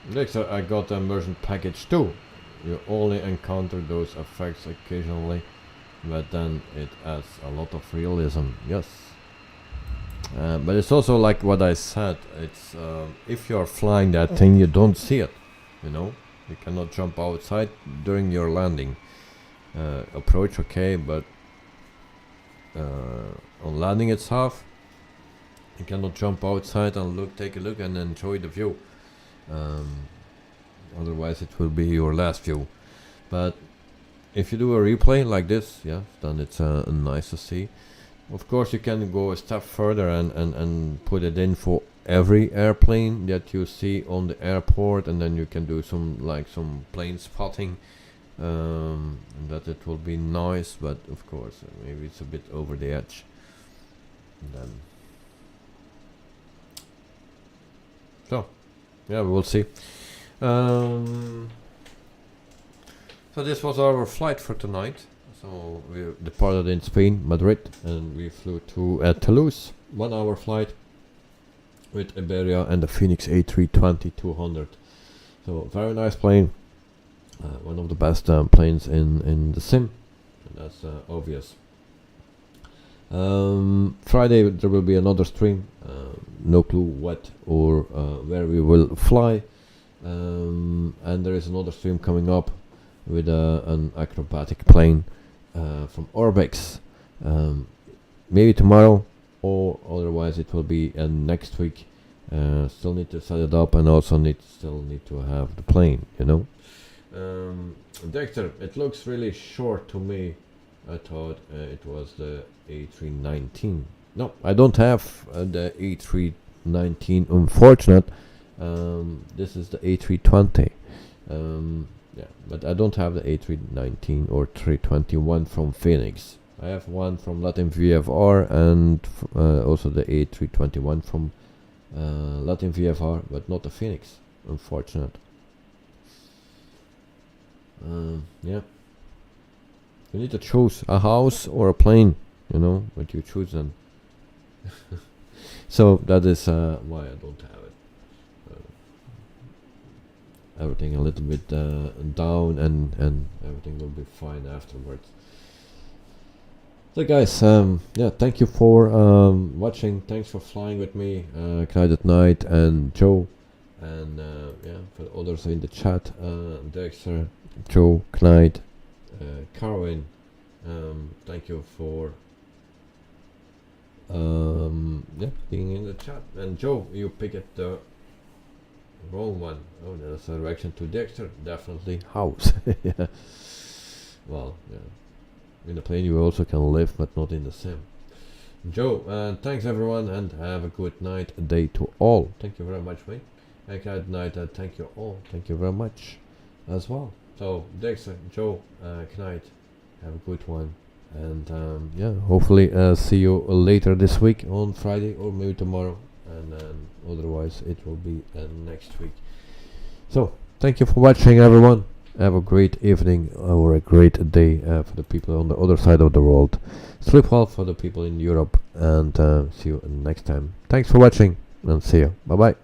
Next, I got the immersion package too. You only encounter those effects occasionally, but then it adds a lot of realism. Yes. But it's also like what I said, it's if you're flying that thing, you don't see it, you know, you cannot jump outside during your landing. Approach okay, but on landing itself, you cannot jump outside and take a look and enjoy the view. Otherwise it will be your last view. But if you do a replay like this, yeah, then it's nice to see. Of course, you can go a step further and put it in for every airplane that you see on the airport, and then you can do some plane spotting, and that it will be nice. But of course, maybe it's a bit over the edge. And then, so yeah, we will see. So this was our flight for tonight. So we departed in Spain, Madrid, and we flew to Toulouse. 1 hour flight with IBERIA and the Fenix A320-200. So very nice plane. One of the best planes in the sim. And that's obvious. Friday there will be another stream. No clue what or where we will fly. And there is another stream coming up with an acrobatic plane. From Orbix, maybe tomorrow, or otherwise it will be next week. Still need to set it up, and also still need to have the plane, you know. Dexter, it looks really short to me. I thought it was the A319. No, I don't have the A319, unfortunate. This is the A320. Yeah, but I don't have the A319 or 321 from Fenix. I have one from Latin VFR and also the A321 from Latin VFR, but not the Fenix. Unfortunate. Yeah. You need to choose a house or a plane, you know, what you choose then. So that is why I don't have it. Everything a little bit down, and everything will be fine afterwards. So guys, yeah, thank you for watching. Thanks for flying with me, Clyde at Night and Joe, and yeah, for the others in the chat, Dexter, Joe, Clyde, Carwin. Thank you for yeah, being in the chat. And Joe, you picked the wrong one. Oh, that's a direction to Dexter. Definitely house. Yeah. Well, yeah. In the plane you also can live, but not in the sim. Joe, thanks everyone, and have a good night, day to all. Thank you very much, mate. And good night, thank you all. Thank you very much as well. So, Dexter, Joe, Knight, have a good one. And yeah, hopefully see you later this week on Friday or maybe tomorrow. And otherwise it will be next week. So thank you for watching, everyone. Have a great evening or a great day for the people on the other side of the world. Sleep well for the people in Europe, and see you next time. Thanks for watching, and see you. Bye bye.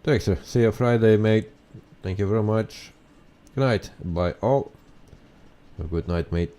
Thanks, sir. See you Friday, mate. Thank you very much. Good night. Bye all. Have a good night, mate.